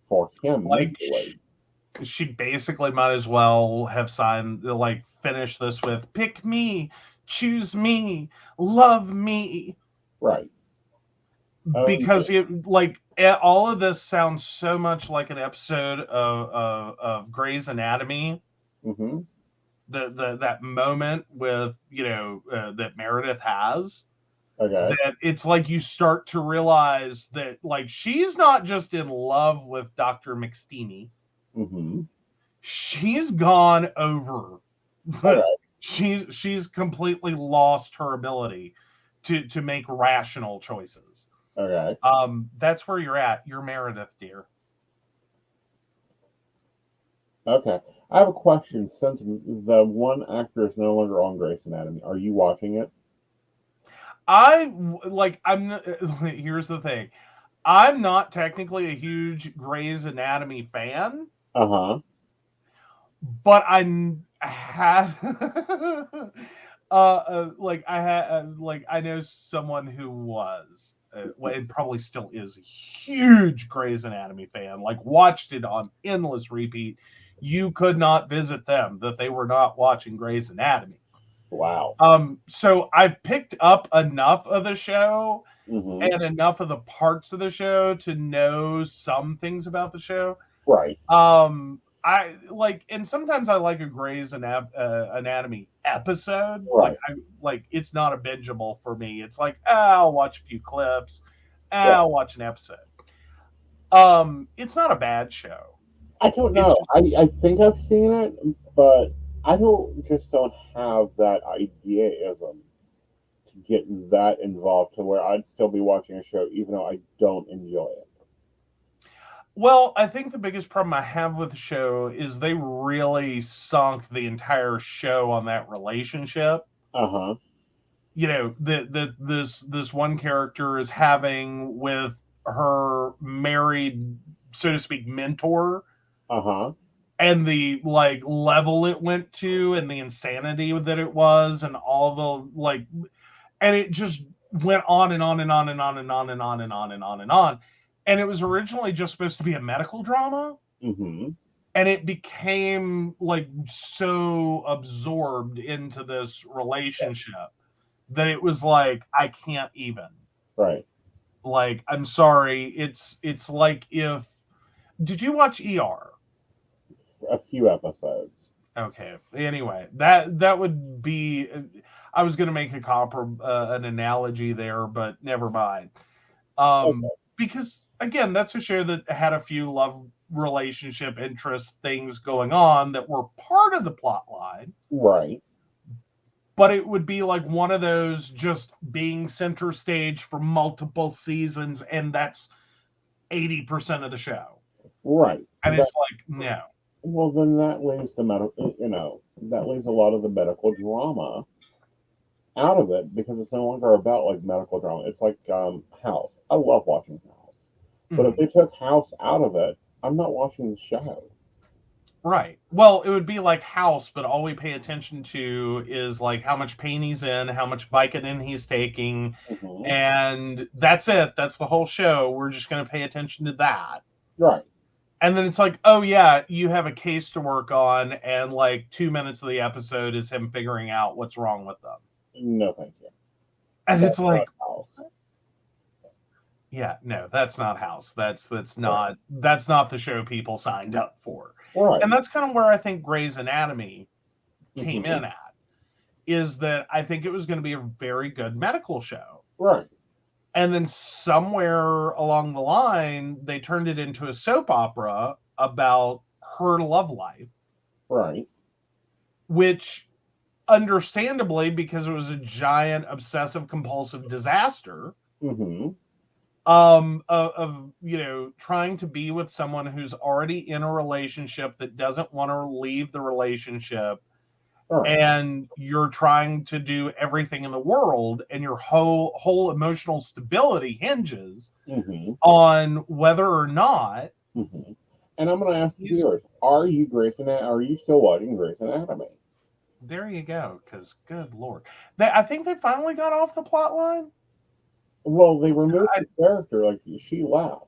for him Like, mentally. she basically might as well have signed, like, finish this with, pick me, choose me, love me. Right. Because all of this sounds so much like an episode of Grey's Anatomy. Mm-hmm. That moment with, that Meredith has, Okay. that it's like you start to realize that like she's not just in love with Dr. McSteamy. Mm-hmm. She's gone over. Okay. She's completely lost her ability to make rational choices. Okay. That's where you're at. You're Meredith, dear. Okay. I have a question. Since the one actor is no longer on Grey's Anatomy, are you watching it? Here's the thing. I'm not technically a huge Grey's Anatomy fan, Uh-huh. but I had I know someone who was and probably still is a huge Grey's Anatomy fan, like watched it on endless repeat. You could not visit them that they were not watching Grey's Anatomy. Wow. So I've picked up enough of the show Mm-hmm. and enough of the parts of the show to know some things about the show. Right. I like, and sometimes I like a Grey's Anatomy episode. Right. It's not a bingeable for me. It's like, I'll watch a few clips, Right. I'll watch an episode. It's not a bad show. I don't know. I think I've seen it, but I don't have that ideaism to get that involved to where I'd still be watching a show even though I don't enjoy it. Well, I think the biggest problem I have with the show is they really sunk the entire show on that relationship. Uh-huh. You know, this one character is having with her married, so to speak, mentor. Uh-huh. And the like level it went to and the insanity that it was and all the and it just went on and on and on and on and on and on and on and on and on. And it was originally just supposed to be a medical drama. Mm-hmm. And it became like so absorbed into this relationship that it was like, I can't even. Right. Like, I'm sorry. It's like if, did you watch ER? A few episodes. Okay. Anyway, that would be. I was going to make an analogy there, but never mind. Okay. Because again, that's a show that had a few love relationship interest things going on that were part of the plot line. Right. But it would be like one of those just being center stage for multiple seasons, and that's 80% of the show. Right. And it's like, no. Well, then that leaves that leaves a lot of the medical drama out of it because it's no longer about like medical drama. It's like House. I love watching House, but if they took House out of it, I'm not watching the show. Right. Well, it would be like House, but all we pay attention to is like how much pain he's in, how much Vicodin he's taking, Mm-hmm. and that's it. That's the whole show. We're just going to pay attention to that. Right. And then it's like, oh yeah, you have a case to work on, and like 2 minutes of the episode is him figuring out what's wrong with them. No, thank you. And That's it's like, House. yeah, no, that's not House. That's not the show people signed up for. Right. And that's kind of where I think Grey's Anatomy came in at, is that I think it was going to be a very good medical show. Right. And then somewhere along the line, they turned it into a soap opera about her love life. Right. Which, understandably, because it was a giant obsessive compulsive disaster, Mm-hmm. of trying to be with someone who's already in a relationship that doesn't want to leave the relationship. Right. And you're trying to do everything in the world, and your whole emotional stability hinges on whether or not. Mm-hmm. And I'm going to ask the viewers: Are you Are you still watching Grey's Anatomy? There you go. Because good Lord, I think they finally got off the plot line. Well, they removed the character. Like she left.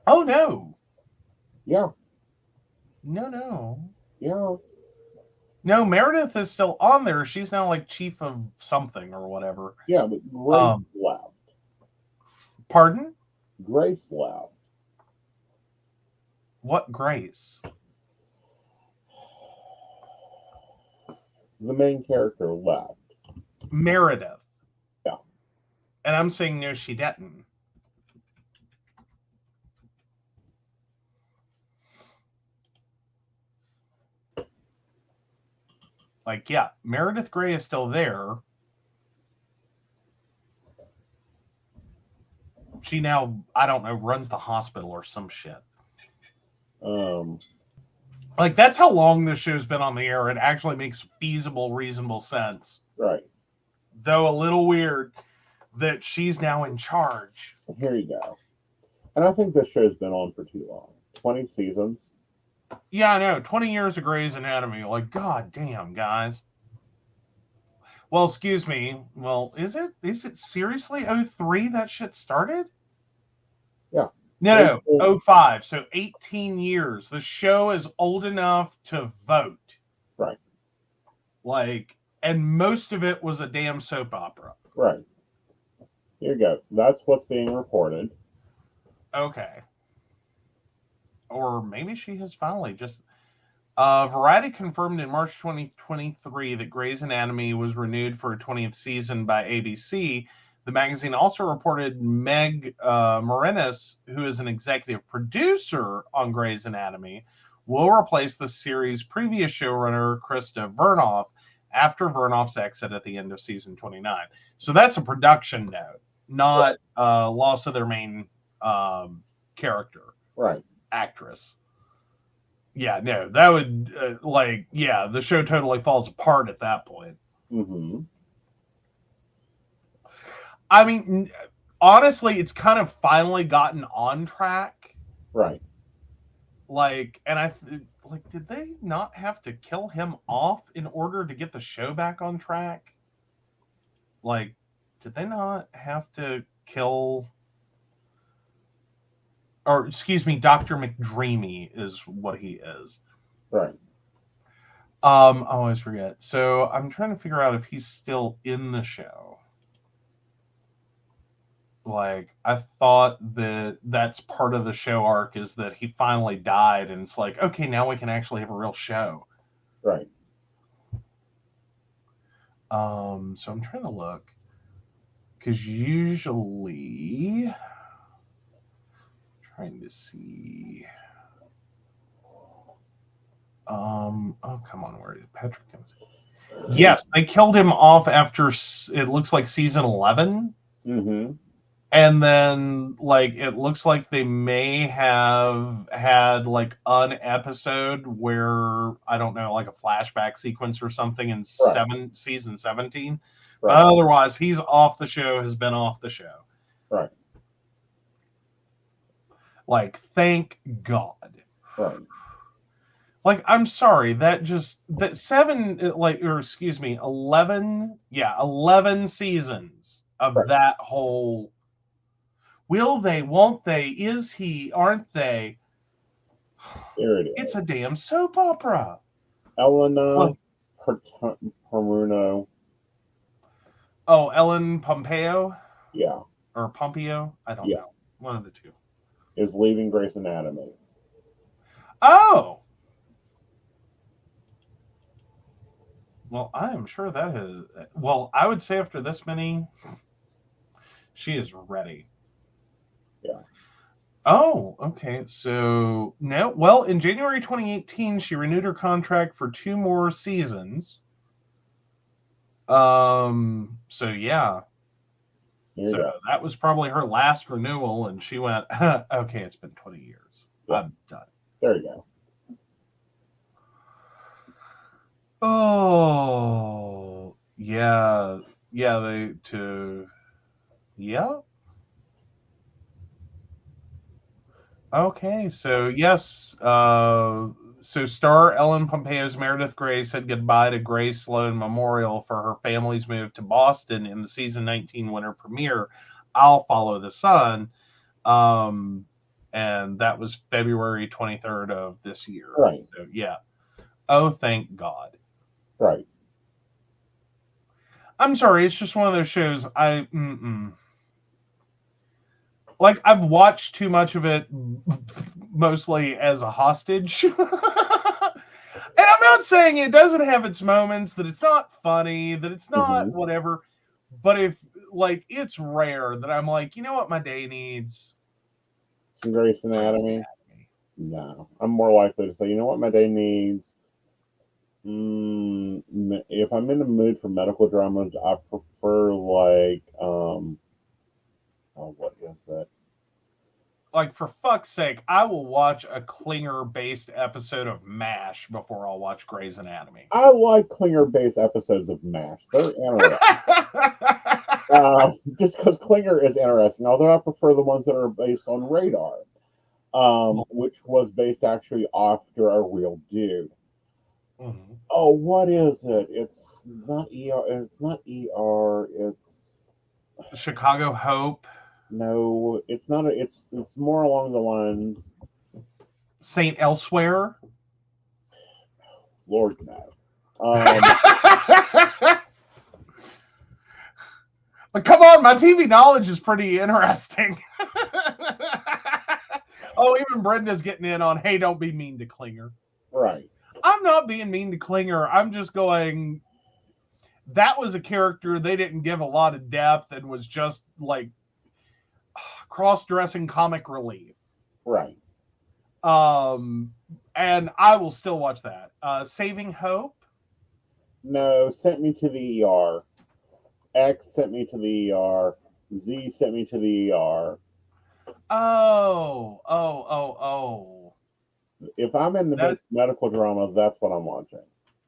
Oh no. Yeah. No. Yeah. No, Meredith is still on there. She's now like chief of something or whatever. Yeah, but Grace left. Pardon? Grace left. What Grace? The main character left. Meredith. Yeah. And I'm saying no, she didn't. Like, yeah, Meredith Grey is still there. She now, I don't know, runs the hospital or some shit. Like, that's how long this show's been on the air. It actually makes feasible, reasonable sense. Right. Though a little weird that she's now in charge. Here you go. And I think this show's been on for too long. 20 seasons. Yeah, I know. 20 years of Grey's Anatomy. Like, god damn, guys. Well, excuse me. Well, is it seriously 03 that shit started? Yeah. No, 05. So 18 years. The show is old enough to vote. Right. Like, and most of it was a damn soap opera. Right. Here you go. That's what's being reported. Okay. Or maybe she has finally just... Variety confirmed in March 2023 that Grey's Anatomy was renewed for a 20th season by ABC. The magazine also reported Meg Morenis, who is an executive producer on Grey's Anatomy, will replace the series' previous showrunner, Krista Vernoff, after Vernoff's exit at the end of season 29. So that's a production note, not loss of their main character. Right. Actress. Yeah, no, that would, the show totally falls apart at that point. Mm-hmm. I mean, honestly, it's kind of finally gotten on track. Right. Like, and did they not have to kill him off in order to get the show back on track? Like, did they not have to kill... Or, excuse me, Dr. McDreamy is what he is. Right. I always forget. So I'm trying to figure out if he's still in the show. Like, I thought that that's part of the show arc is that he finally died, and it's like, okay, now we can actually have a real show. Right. So I'm trying to look. Because usually... Trying to see. Oh, come on, where did Patrick come? Yes, they killed him off after it looks like season 11. Mm-hmm. And then, like, it looks like they may have had like an episode where I don't know, like a flashback sequence or something in season 17. Right. But otherwise, he's off the show. Has been off the show. Right. Like, thank God. Right. Like, I'm sorry, that 11 seasons of that whole, will they, won't they, is he, aren't they? There it is. It's a damn soap opera. Elena Peruno. Oh, Ellen Pompeo? Yeah. Or Pompeo? I don't know. One of the two. Is leaving Grey's Anatomy. Oh! Well, I am sure that is... Well, I would say after this many, she is ready. Yeah. Oh, okay. So, no. Well, in January 2018, she renewed her contract for 2 more seasons. So, yeah. So that was probably her last renewal, and she went, okay, it's been 20 years. Yeah. I'm done. There you go. Oh, yeah. Yeah, Okay, so yes, so star Ellen Pompeo's Meredith Grey said goodbye to Grey Sloan Memorial for her family's move to Boston in the season 19 winter premiere, I'll Follow the Sun, and that was February 23rd of this year. Right. So, yeah. Oh, thank God. Right. I'm sorry, it's just one of those shows like, I've watched too much of it, mostly as a hostage. And I'm not saying it doesn't have its moments, that it's not funny, that it's not Mhm. whatever. But if like it's rare that I'm like, you know what my day needs? Some Grey's Grey's Anatomy. Anatomy. No, I'm more likely to say, you know what my day needs. If I'm in the mood for medical dramas, I prefer like oh, what is it? Like, for fuck's sake, I will watch a Klinger-based episode of MASH before I'll watch Grey's Anatomy. I like Klinger-based episodes of MASH. They're interesting. Just because Klinger is interesting, although I prefer the ones that are based on Radar, which was based actually after a real dude. Mhm. Oh, what is it? It's not ER. It's not ER. It's Chicago Hope, no. It's not. It's more along the lines. Saint Elsewhere. Lord no. But come on, my TV knowledge is pretty interesting. Oh, even Brenda's getting in on, hey, don't be mean to Klinger. Right. I'm not being mean to Klinger. I'm just going, that was a character they didn't give a lot of depth and was just like cross-dressing comic relief. Right. And I will still watch that. Saving Hope. No, sent me to the ER. X sent me to the ER. Z sent me to the ER. Oh. If I'm in the mood for medical drama, that's what I'm watching.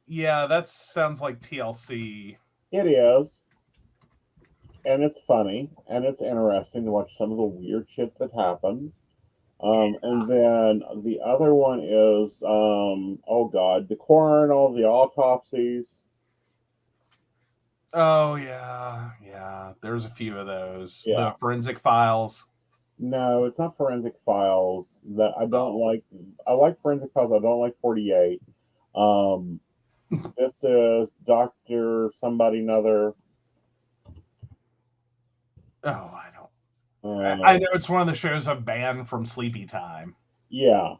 Yeah, that sounds like TLC. It is. And it's funny. And it's interesting to watch some of the weird shit that happens. And then the other one is, oh God, the coroner, all the autopsies. Oh, yeah. There's a few of those. Yeah. The Forensic Files. No, it's not Forensic Files. That I don't like. I like Forensic Files. I don't like 48. This is Dr. Somebody Another. Oh, I don't. I know it's one of the shows I've banned from Sleepy Time. Yeah.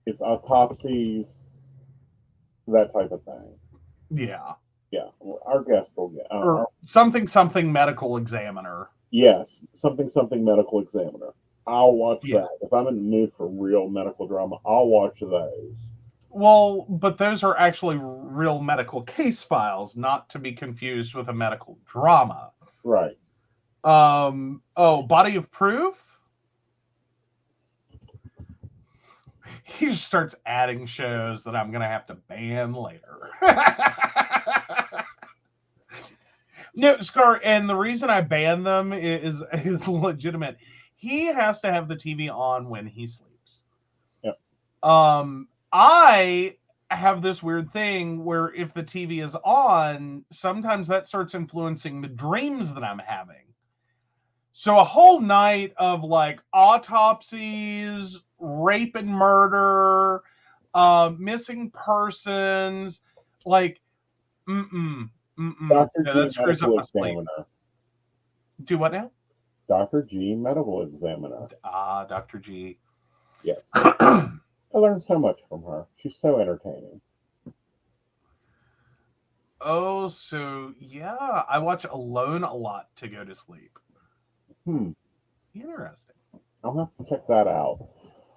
It's autopsies, that type of thing. Yeah. Yeah. Our guest will get. Or something medical examiner. Yes. Something medical examiner. I'll watch that. If I'm in the mood for real medical drama, I'll watch those. Well, but those are actually real medical case files, not to be confused with a medical drama. Right. Body of Proof? He just starts adding shows that I'm going to have to ban later. No, Scar, and the reason I ban them is legitimate. He has to have the TV on when he sleeps. Yep. I have this weird thing where if the TV is on, sometimes that starts influencing the dreams that I'm having. So a whole night of like autopsies, rape and murder, missing persons, like, Dr. Yeah, G, that screws up medical my sleep. examiner. Do what now? Dr. G, medical examiner. Dr. G. Yes. I learned so much from her. She's so entertaining. Oh, so yeah, I watch Alone a lot to go to sleep. Interesting. I'll have to check that out.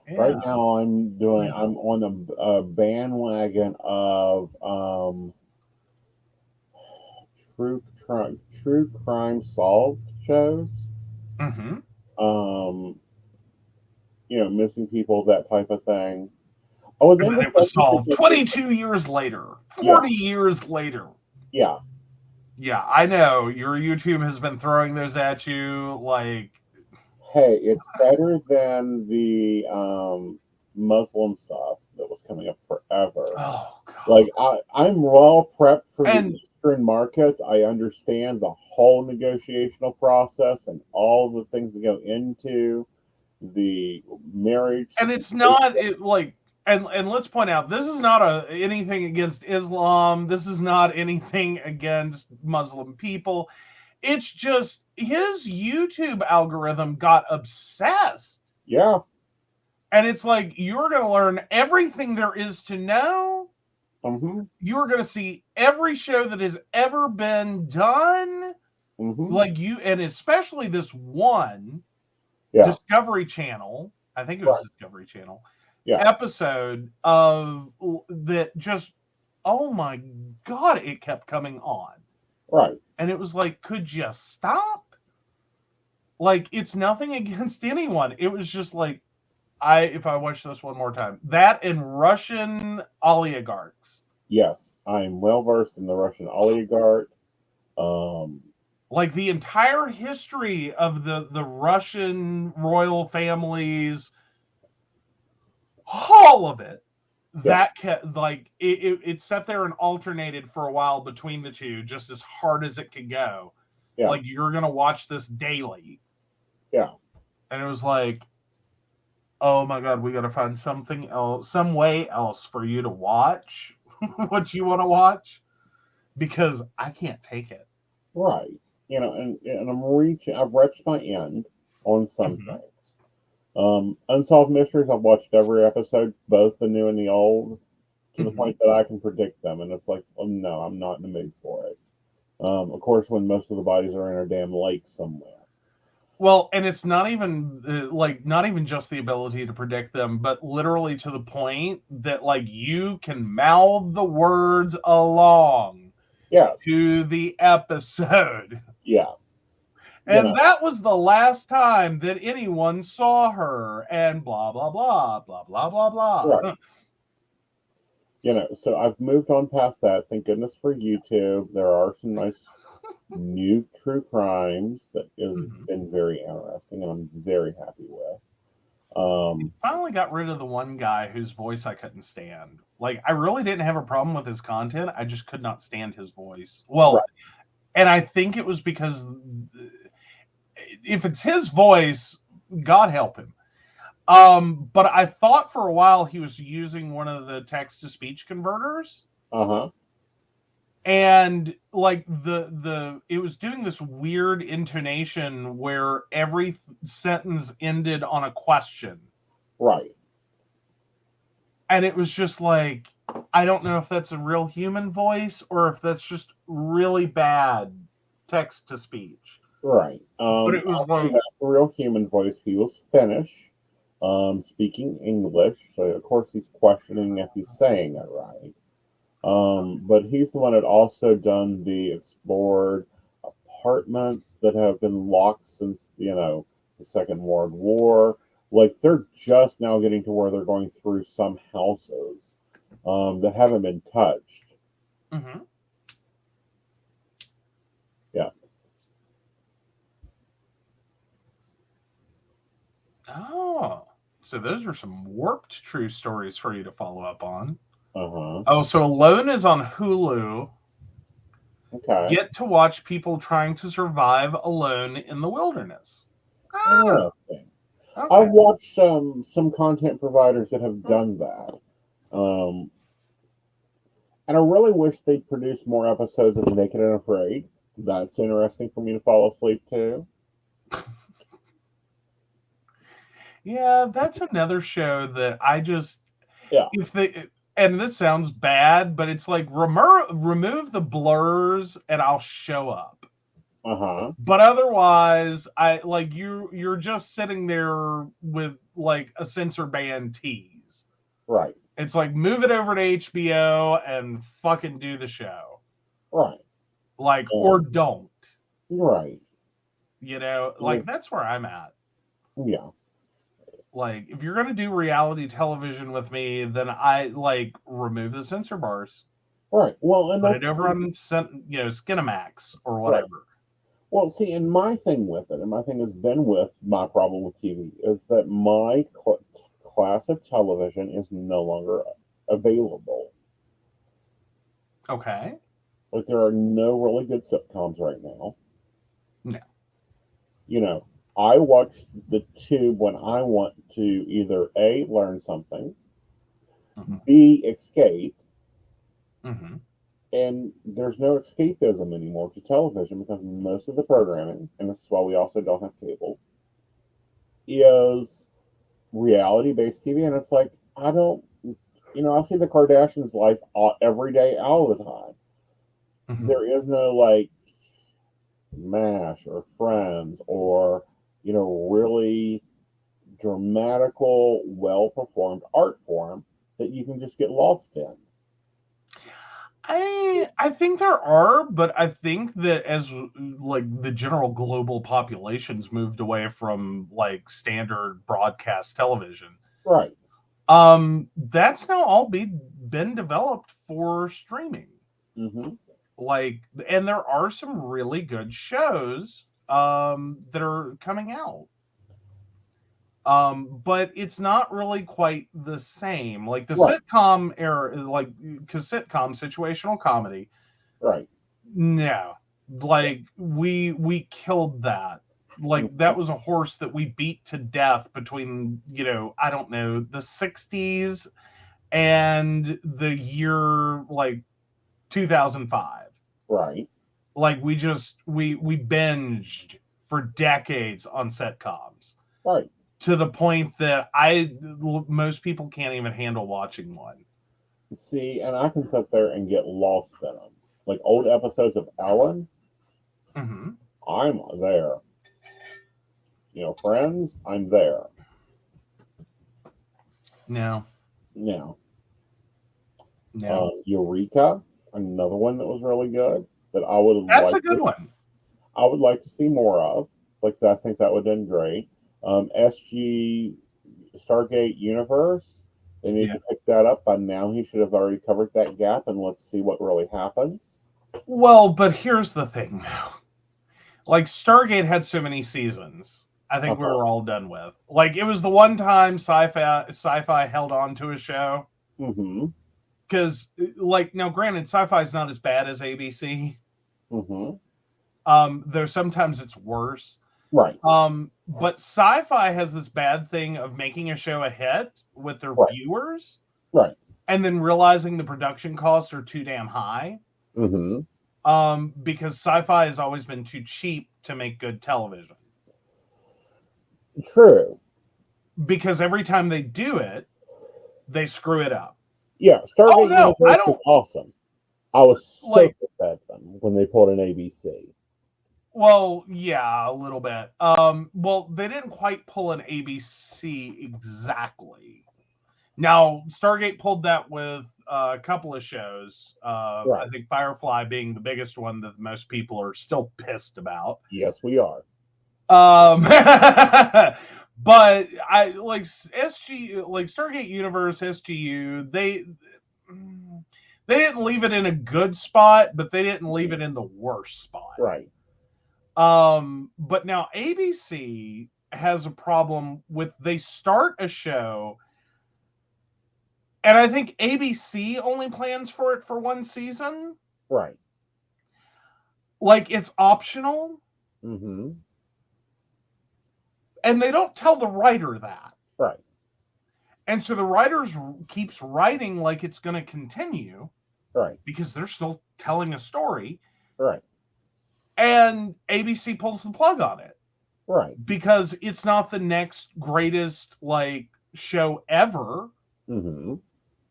Yeah. Right now, I'm on a bandwagon of true crime solved shows. Mm-hmm. Missing people, that type of thing. I was And it was solved 22 years later, 40 years later. Yeah. Yeah, I know. Your YouTube has been throwing those at you like... Hey, it's better than the Muslim stuff that was coming up forever. Oh, God. Like, I'm well prepped for the Eastern markets. I understand the whole negotiational process and all the things that go into the marriage. And it's not and let's point out, this is not anything against Islam. This is not anything against Muslim people. It's just his YouTube algorithm got obsessed. Yeah. And it's like, you're going to learn everything there is to know. Mm-hmm. You're going to see every show that has ever been done. Mm-hmm. Like and especially this one Yeah. Discovery Channel, I think it was Discovery Channel, episode of that just, oh my God, it kept coming on. Right. And it was like, could you stop? Like, it's nothing against anyone. It was just like, if I watch this one more time, that and Russian oligarchs. Yes, I am well versed in the Russian oligarch. Like the entire history of the Russian royal families, all of it. That kept, like, it sat there and alternated for a while between the two, just as hard as it could go. Yeah. Like, you're gonna watch this daily. Yeah. And it was like, oh my God, we got to find something else, some way else for you to watch what you want to watch, because I can't take it. Right. You know, and I've reached my end on some things. Unsolved Mysteries, I've watched every episode, both the new and the old, to the point that I can predict them. And it's like, oh, no, I'm not in the mood for it. Of course, when most of the bodies are in a damn lake somewhere. Well, and it's not even not even just the ability to predict them, but literally to the point that, like, you can mouth the words along to the episode. Yeah. And that was the last time that anyone saw her, and blah, blah, blah, blah, blah, blah, blah. Right. You know, so I've moved on past that. Thank goodness for YouTube. There are some nice new true crimes that has been very interesting, and I'm very happy with. Finally got rid of the one guy whose voice I couldn't stand. Like, I really didn't have a problem with his content. I just could not stand his voice. Well, and I think it was because if it's his voice, God help him. But I thought for a while he was using one of the text-to-speech converters. And like it was doing this weird intonation where every sentence ended on a question. Right. And it was just like, I don't know if that's a real human voice or if that's just really bad text-to-speech. Right. But it was like a real human voice. He was Finnish, speaking English, so of course he's questioning if he's saying it right. But he's the one that also done the explored apartments that have been locked since, the Second World War. Like, they're just now getting to where they're going through some houses that haven't been touched. Yeah. Oh, so those are some warped true stories for you to follow up on. Uh-huh. Oh, so Alone is on Hulu. Okay. Get to watch people trying to survive alone in the wilderness. Interesting. Okay. I've watched some content providers that have done that. And I really wish they'd produce more episodes of Naked and Afraid. That's interesting for me to fall asleep to. Yeah, that's another show that I just... Yeah. And this sounds bad, but it's like, remove the blurs and I'll show up. But otherwise, you're just sitting there with like a censor ban tease. Right. It's like, move it over to HBO and fucking do the show. Right. Like, or don't. Right. That's where I'm at. Yeah. Like, if you're going to do reality television with me, then I, remove the censor bars. Right. Well, and put it over on, Skinamax or whatever. Right. Well, see, and my thing with it, and my thing has been with my problem with TV, is that my class of television is no longer available. Okay. Like, there are no really good sitcoms right now. No. I watch the tube when I want to either A, learn something, B, escape, and there's no escapism anymore to television because most of the programming, and this is why we also don't have cable, is reality-based TV, and it's like, I don't, I see the Kardashians' life every day, all the time. Mhm. There is no like MASH or Friends or really dramatical, well-performed art form that you can just get lost in. I think there are, but I think that as like the general global populations moved away from like standard broadcast television, Right. that's now all been developed for streaming. Mm-hmm. Like, and there are some really good shows that are coming out. But it's not really quite the same. Like the Right. sitcom era, like because sitcom situational comedy, Right. no, like we killed that. Like Mm-hmm. that was a horse that we beat to death between I don't know, the 60s and the year like 2005. Right. Like we binged for decades on sitcoms Right. to the point that most people can't even handle watching one. See, and I can sit there and get lost in them. Like old episodes of Ellen, Mm-hmm. I'm there. Friends, I'm there. No, Now, no, Eureka, another one that was really good that I would that's like a good one. I would like to see more of. Like, I think that would have been great. SG Stargate Universe, they need Yeah. to pick that up. By now, he should have already covered that gap, and let's see what really happens. Well, but here's the thing. Like Stargate had so many seasons. I think we Uh-huh. were all done with. Like it was the one time sci-fi held on to a show. Mm-hmm. Because like now, granted, sci-fi is not as bad as ABC. Mm-hmm. Though sometimes it's worse. Right. But sci-fi has this bad thing of making a show a hit with their Right. viewers, Right. and then realizing the production costs are too damn high. Mm-hmm. Because sci-fi has always been too cheap to make good television. True. Because every time they do it, they screw it up. Yeah, Oh Stargate no, I Universe was don't awesome. I was so like. upset at them when they pulled an ABC. Well, yeah, a little bit. Well, they didn't quite pull an ABC exactly. Now, Stargate pulled that with a couple of shows. Right. I think Firefly being the biggest one that most people are still pissed about. Yes, we are. But I like Stargate Universe, SGU. They didn't leave it in a good spot, but they didn't leave it in the worst spot. Right. But now ABC has a problem with they start a show, and I think ABC only plans for it for one season. Right. Like it's optional. Mm-hmm. And they don't tell the writer that. Right. And so the writer keeps writing like it's going to continue. Right. Because they're still telling a story. Right. And ABC pulls the plug on it. Right. Because it's not the next greatest like show ever. Mm-hmm.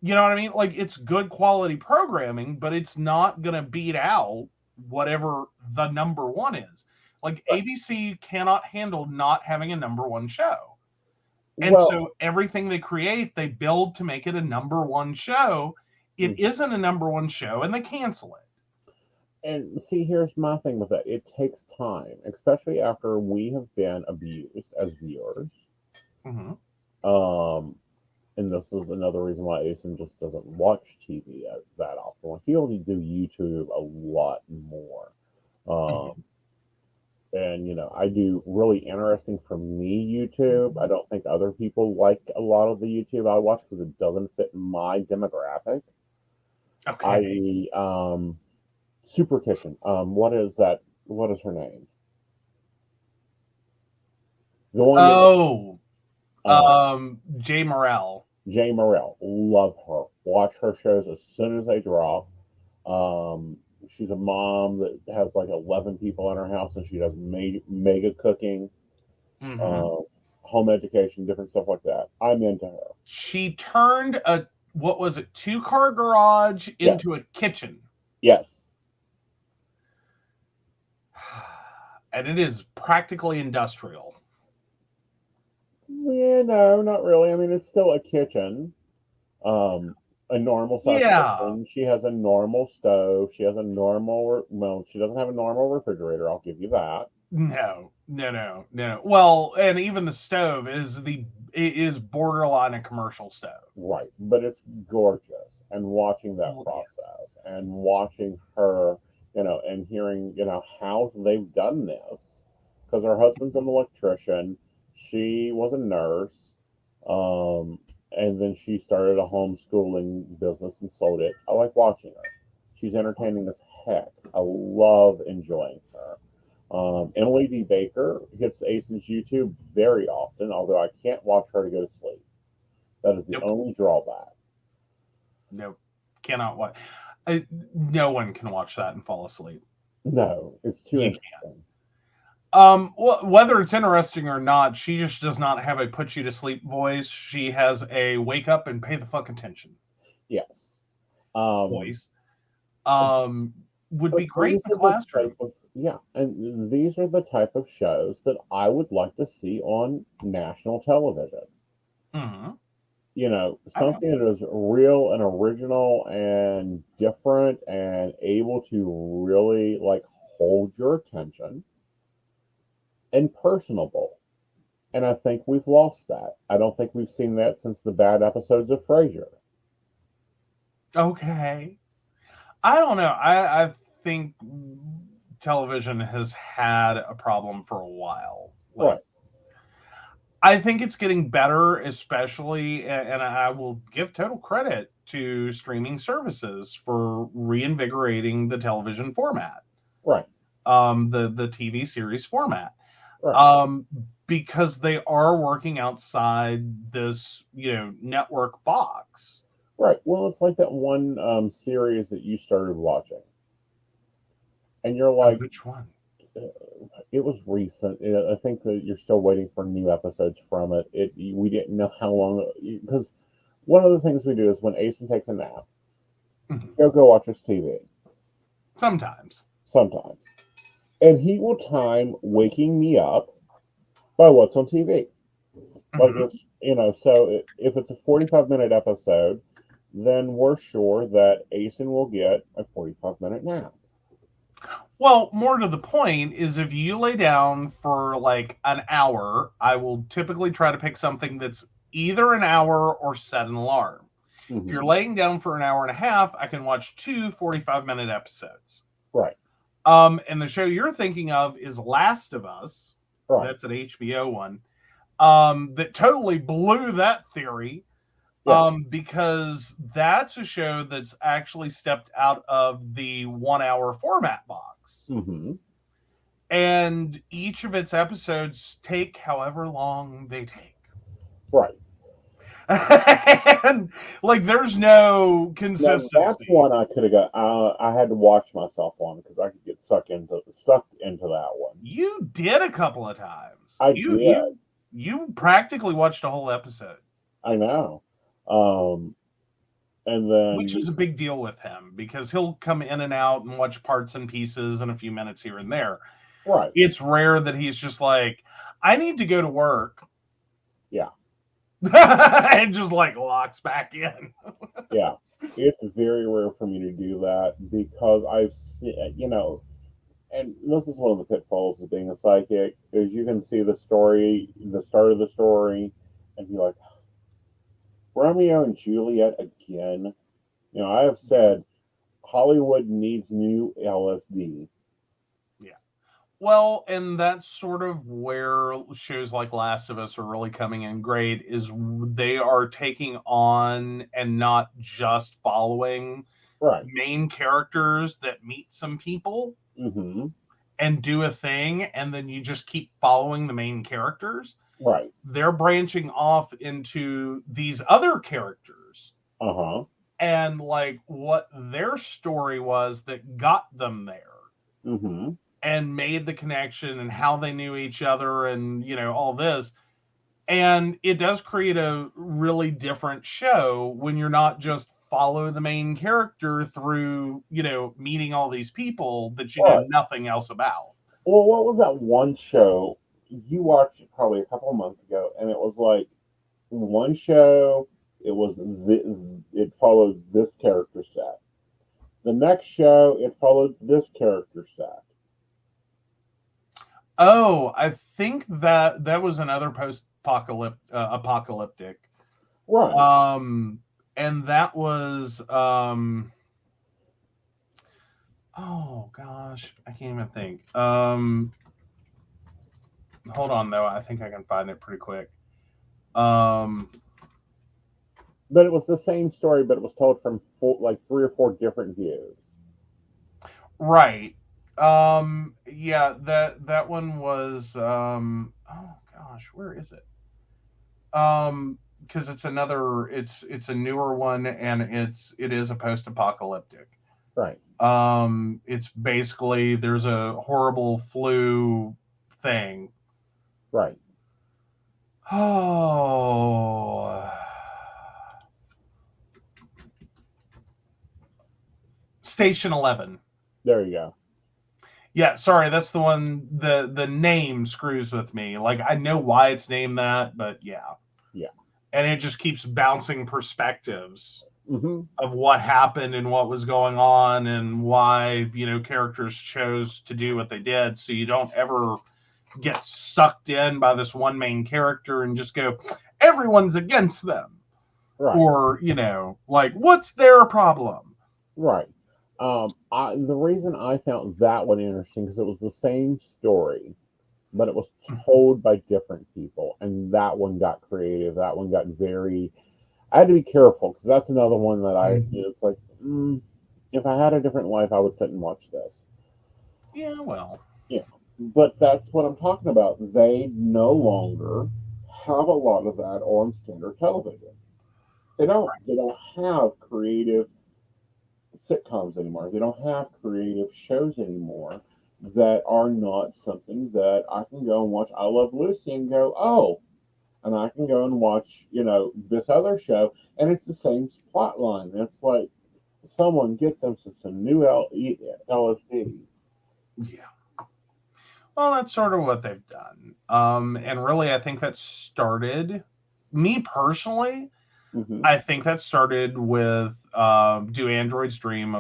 You know what I mean? Like it's good quality programming, but it's not going to beat out whatever the number one is. Like Right. ABC cannot handle not having a number one show. And so everything they create, they build to make it a number one show. It isn't a number one show, and they cancel it. And see, here's my thing with it. It takes time, especially after we have been abused as viewers. Mm-hmm. And this is another reason why Aeson just doesn't watch TV that often. He only do YouTube a lot more. And I do really interesting for me YouTube. I don't think other people like a lot of the YouTube I watch because it doesn't fit my demographic. Okay. I.e., Super Kitchen. What is that? What is her name? The one. Jay Morrell. Jay Morrell. Love her. Watch her shows as soon as they drop. She's a mom that has like 11 people in her house, and she does mega cooking. Mm-hmm. home education, different stuff like that. I'm into her. She turned a, what was it, 2-car garage into a kitchen. Yes. And it is practically industrial. Yeah, no, not really. I mean, it's still a kitchen. A normal size kitchen. She has a normal stove. She has a normal, well, she doesn't have a normal refrigerator. I'll give you that. No. Well, and even the stove is borderline a commercial stove. Right, but it's gorgeous. And watching that process and watching her, and hearing, how they've done this, because her husband's an electrician. She was a nurse. And then she started a homeschooling business and sold it. I like watching her. She's entertaining as heck. I love enjoying her. Emily D. Baker hits Aeson's YouTube very often, although I can't watch her to go to sleep. That is the only drawback. Nope. Cannot watch. No one can watch that and fall asleep. No, it's too interesting. Whether it's interesting or not, she just does not have a put you to sleep voice. She has a wake up and pay the fuck attention. Yes. Voice. Would be great in the classroom. And these are the type of shows that I would like to see on national television. Mm-hmm. Something that is real and original and different and able to really hold your attention. And personable. And I think we've lost that. I don't think we've seen that since the bad episodes of Frasier. Okay. I don't know. I think television has had a problem for a while. Right. I think it's getting better, especially, and I will give total credit to streaming services for reinvigorating the television format. Right. The TV series format. Right. Because they are working outside this, network box. Right. Well, it's like that one series that you started watching. And you're like... Which one? It was recent. I think that you're still waiting for new episodes from it. We didn't know how long... Because one of the things we do is when Aeson takes a nap, he'll go watch his TV. Sometimes. And he will time waking me up by what's on TV. So if it's a 45-minute episode, then we're sure that Aeson will get a 45-minute nap. Well, more to the point is if you lay down for an hour, I will typically try to pick something that's either an hour or set an alarm. Mm-hmm. If you're laying down for an hour and a half, I can watch 2 45-minute episodes. Right. And the show you're thinking of is Last of Us. Right. That's an HBO one. That totally blew that theory. Yeah. Because that's a show that's actually stepped out of the 1-hour format box. Mm-hmm. And each of its episodes take however long they take. Right. And there's no consistency. Now, that's one I could have got. I had to watch myself on because I could get sucked into that one. You did a couple of times. I did. You practically watched a whole episode. I know. And then, which is a big deal with him because he'll come in and out and watch parts and pieces and a few minutes here and there. Right. It's rare that he's just like, I need to go to work. Yeah. And just locks back in. Yeah. It's very rare for me to do that because I've seen, and this is one of the pitfalls of being a psychic, is you can see the start of the story, and you're like, Romeo and Juliet again. I have said Hollywood needs new LSD. Yeah. Well, and that's sort of where shows like Last of Us are really coming in great, is they are taking on and not just following main characters that meet some people and do a thing, and then you just keep following the main characters. Right. They're branching off into these other characters. Uh-huh. And what their story was that got them there. Mm-hmm. And made the connection and how they knew each other and, all this. And it does create a really different show when you're not just follow the main character through, meeting all these people that you know Right. nothing else about. Well, what was that one show you watched probably a couple of months ago, and it was like one show. It followed this character set. The next show, it followed this character set. Oh, I think that was another apocalyptic. Right. And that was oh gosh, I can't even think. Hold on though, I think I can find it pretty quick. But it was the same story, but it was told from like 3 or 4 different views. Right. Yeah, that one was oh gosh, where is it? Because it's a newer one, and it is a post-apocalyptic. Right. It's basically there's a horrible flu thing. Right. Oh, Station 11. There you go. Yeah, sorry, that's the one. The name screws with me. Like, I know why it's named that, but yeah. Yeah. And it just keeps bouncing perspectives Mm-hmm. of what happened and what was going on and why, characters chose to do what they did. So you don't ever get sucked in by this one main character and just go, everyone's against them. Right. Or, like, what's their problem? Right. The reason I found that one interesting because it was the same story, but it was told by different people, and that one got creative. That one got very. I had to be careful because that's another one that it's like, if I had a different life, I would sit and watch this. Yeah, well. Yeah, but that's what I'm talking about. They no longer have a lot of that on standard television. They don't. They don't have creative sitcoms anymore. They don't have creative shows anymore that are not something that I can go and watch I Love Lucy and go, oh, and I can go and watch, this other show, and it's the same plot line. It's like someone get them some new LSD. Yeah. Well, that's sort of what they've done. And really, I think that started, me personally, I think that started with Do Androids Dream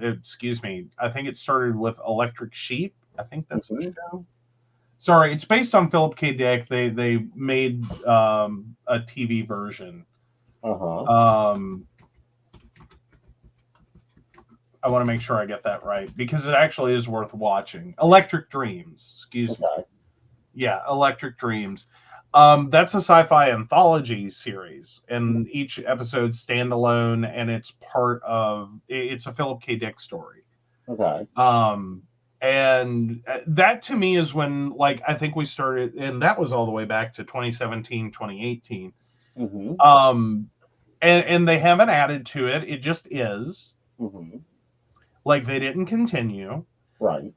excuse me, I think it started with Electric Sheep. I think that's the show. Sorry, it's based on Philip K. Dick. They made a TV version. I want to make sure I get that right because it actually is worth watching. Electric Dreams, excuse me. Yeah, Electric Dreams. That's a sci-fi anthology series, and each episode standalone, and it's a Philip K. Dick story. Okay. And that to me is when, like, I think we started, and that was all the way back to 2017, 2018. And they haven't added to it. It just is. Like, they didn't continue. Right.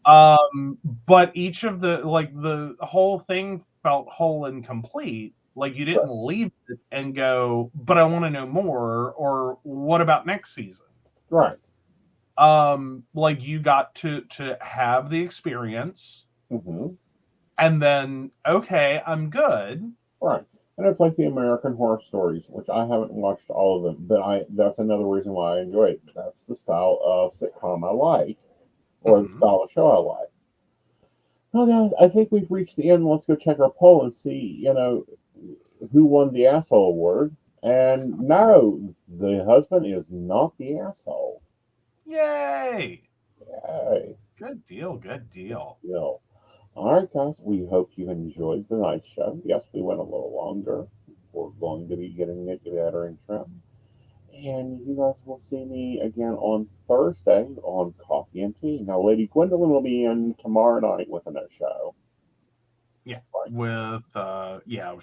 But each of the whole thing felt whole and complete. Like, you didn't leave it and go, but I want to know more, or what about next season? Right. Like, you got to have the experience, and then, okay, I'm good. Right. And it's like the American Horror Stories, which I haven't watched all of them, but that's another reason why I enjoy it. That's the style of sitcom I like, or the style of show I like. Well, guys, I think we've reached the end. Let's go check our poll and see, who won the asshole award. And no, the husband is not the asshole. Yay! Yay. Good deal, good deal. All right, guys, we hope you enjoyed the night show. Yes, we went a little longer. We're going to be getting a better intro. And you guys will see me again on Thursday on Coffee and Tea. Now, Lady Gwendolyn will be in tomorrow night with another show. Yeah, with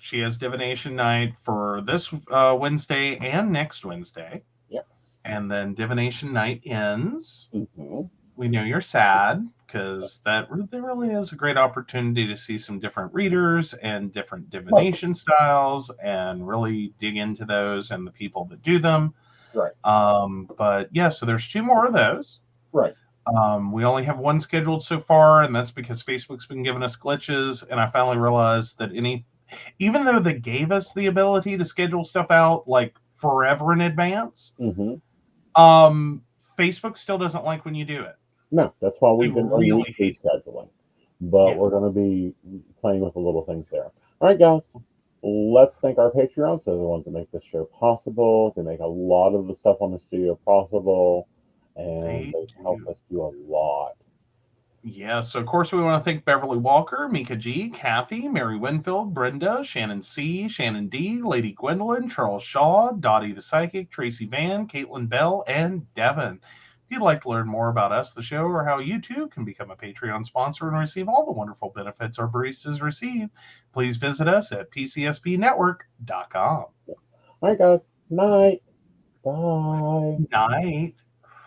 she has divination night for this Wednesday and next Wednesday. Yes. And then divination night ends. We know you're sad because there really is a great opportunity to see some different readers and different divination styles and really dig into those and the people that do them. Right. But yeah, so there's 2 more of those. Right. We only have 1 scheduled so far, and that's because Facebook's been giving us glitches, and I finally realized that even though they gave us the ability to schedule stuff out like forever in advance, Facebook still doesn't like when you do it. No, that's why we've been really weekly scheduling. But we're going to be playing with the little things there. All right, guys. Let's thank our Patreons. They're the ones that make this show possible. They make a lot of the stuff on the studio possible, and they help us do a lot. Yeah, so of course we want to thank Beverly Walker, Mika G, Kathy, Mary Winfield, Brenda, Shannon C, Shannon D, Lady Gwendolyn, Charles Shaw, Dottie the Psychic, Tracy Van, Caitlin Bell, and Devin. If you'd like to learn more about us, the show, or how you too can become a Patreon sponsor and receive all the wonderful benefits our baristas receive, please visit us at pcsbnetwork.com. All right, guys. Night. Bye. Night.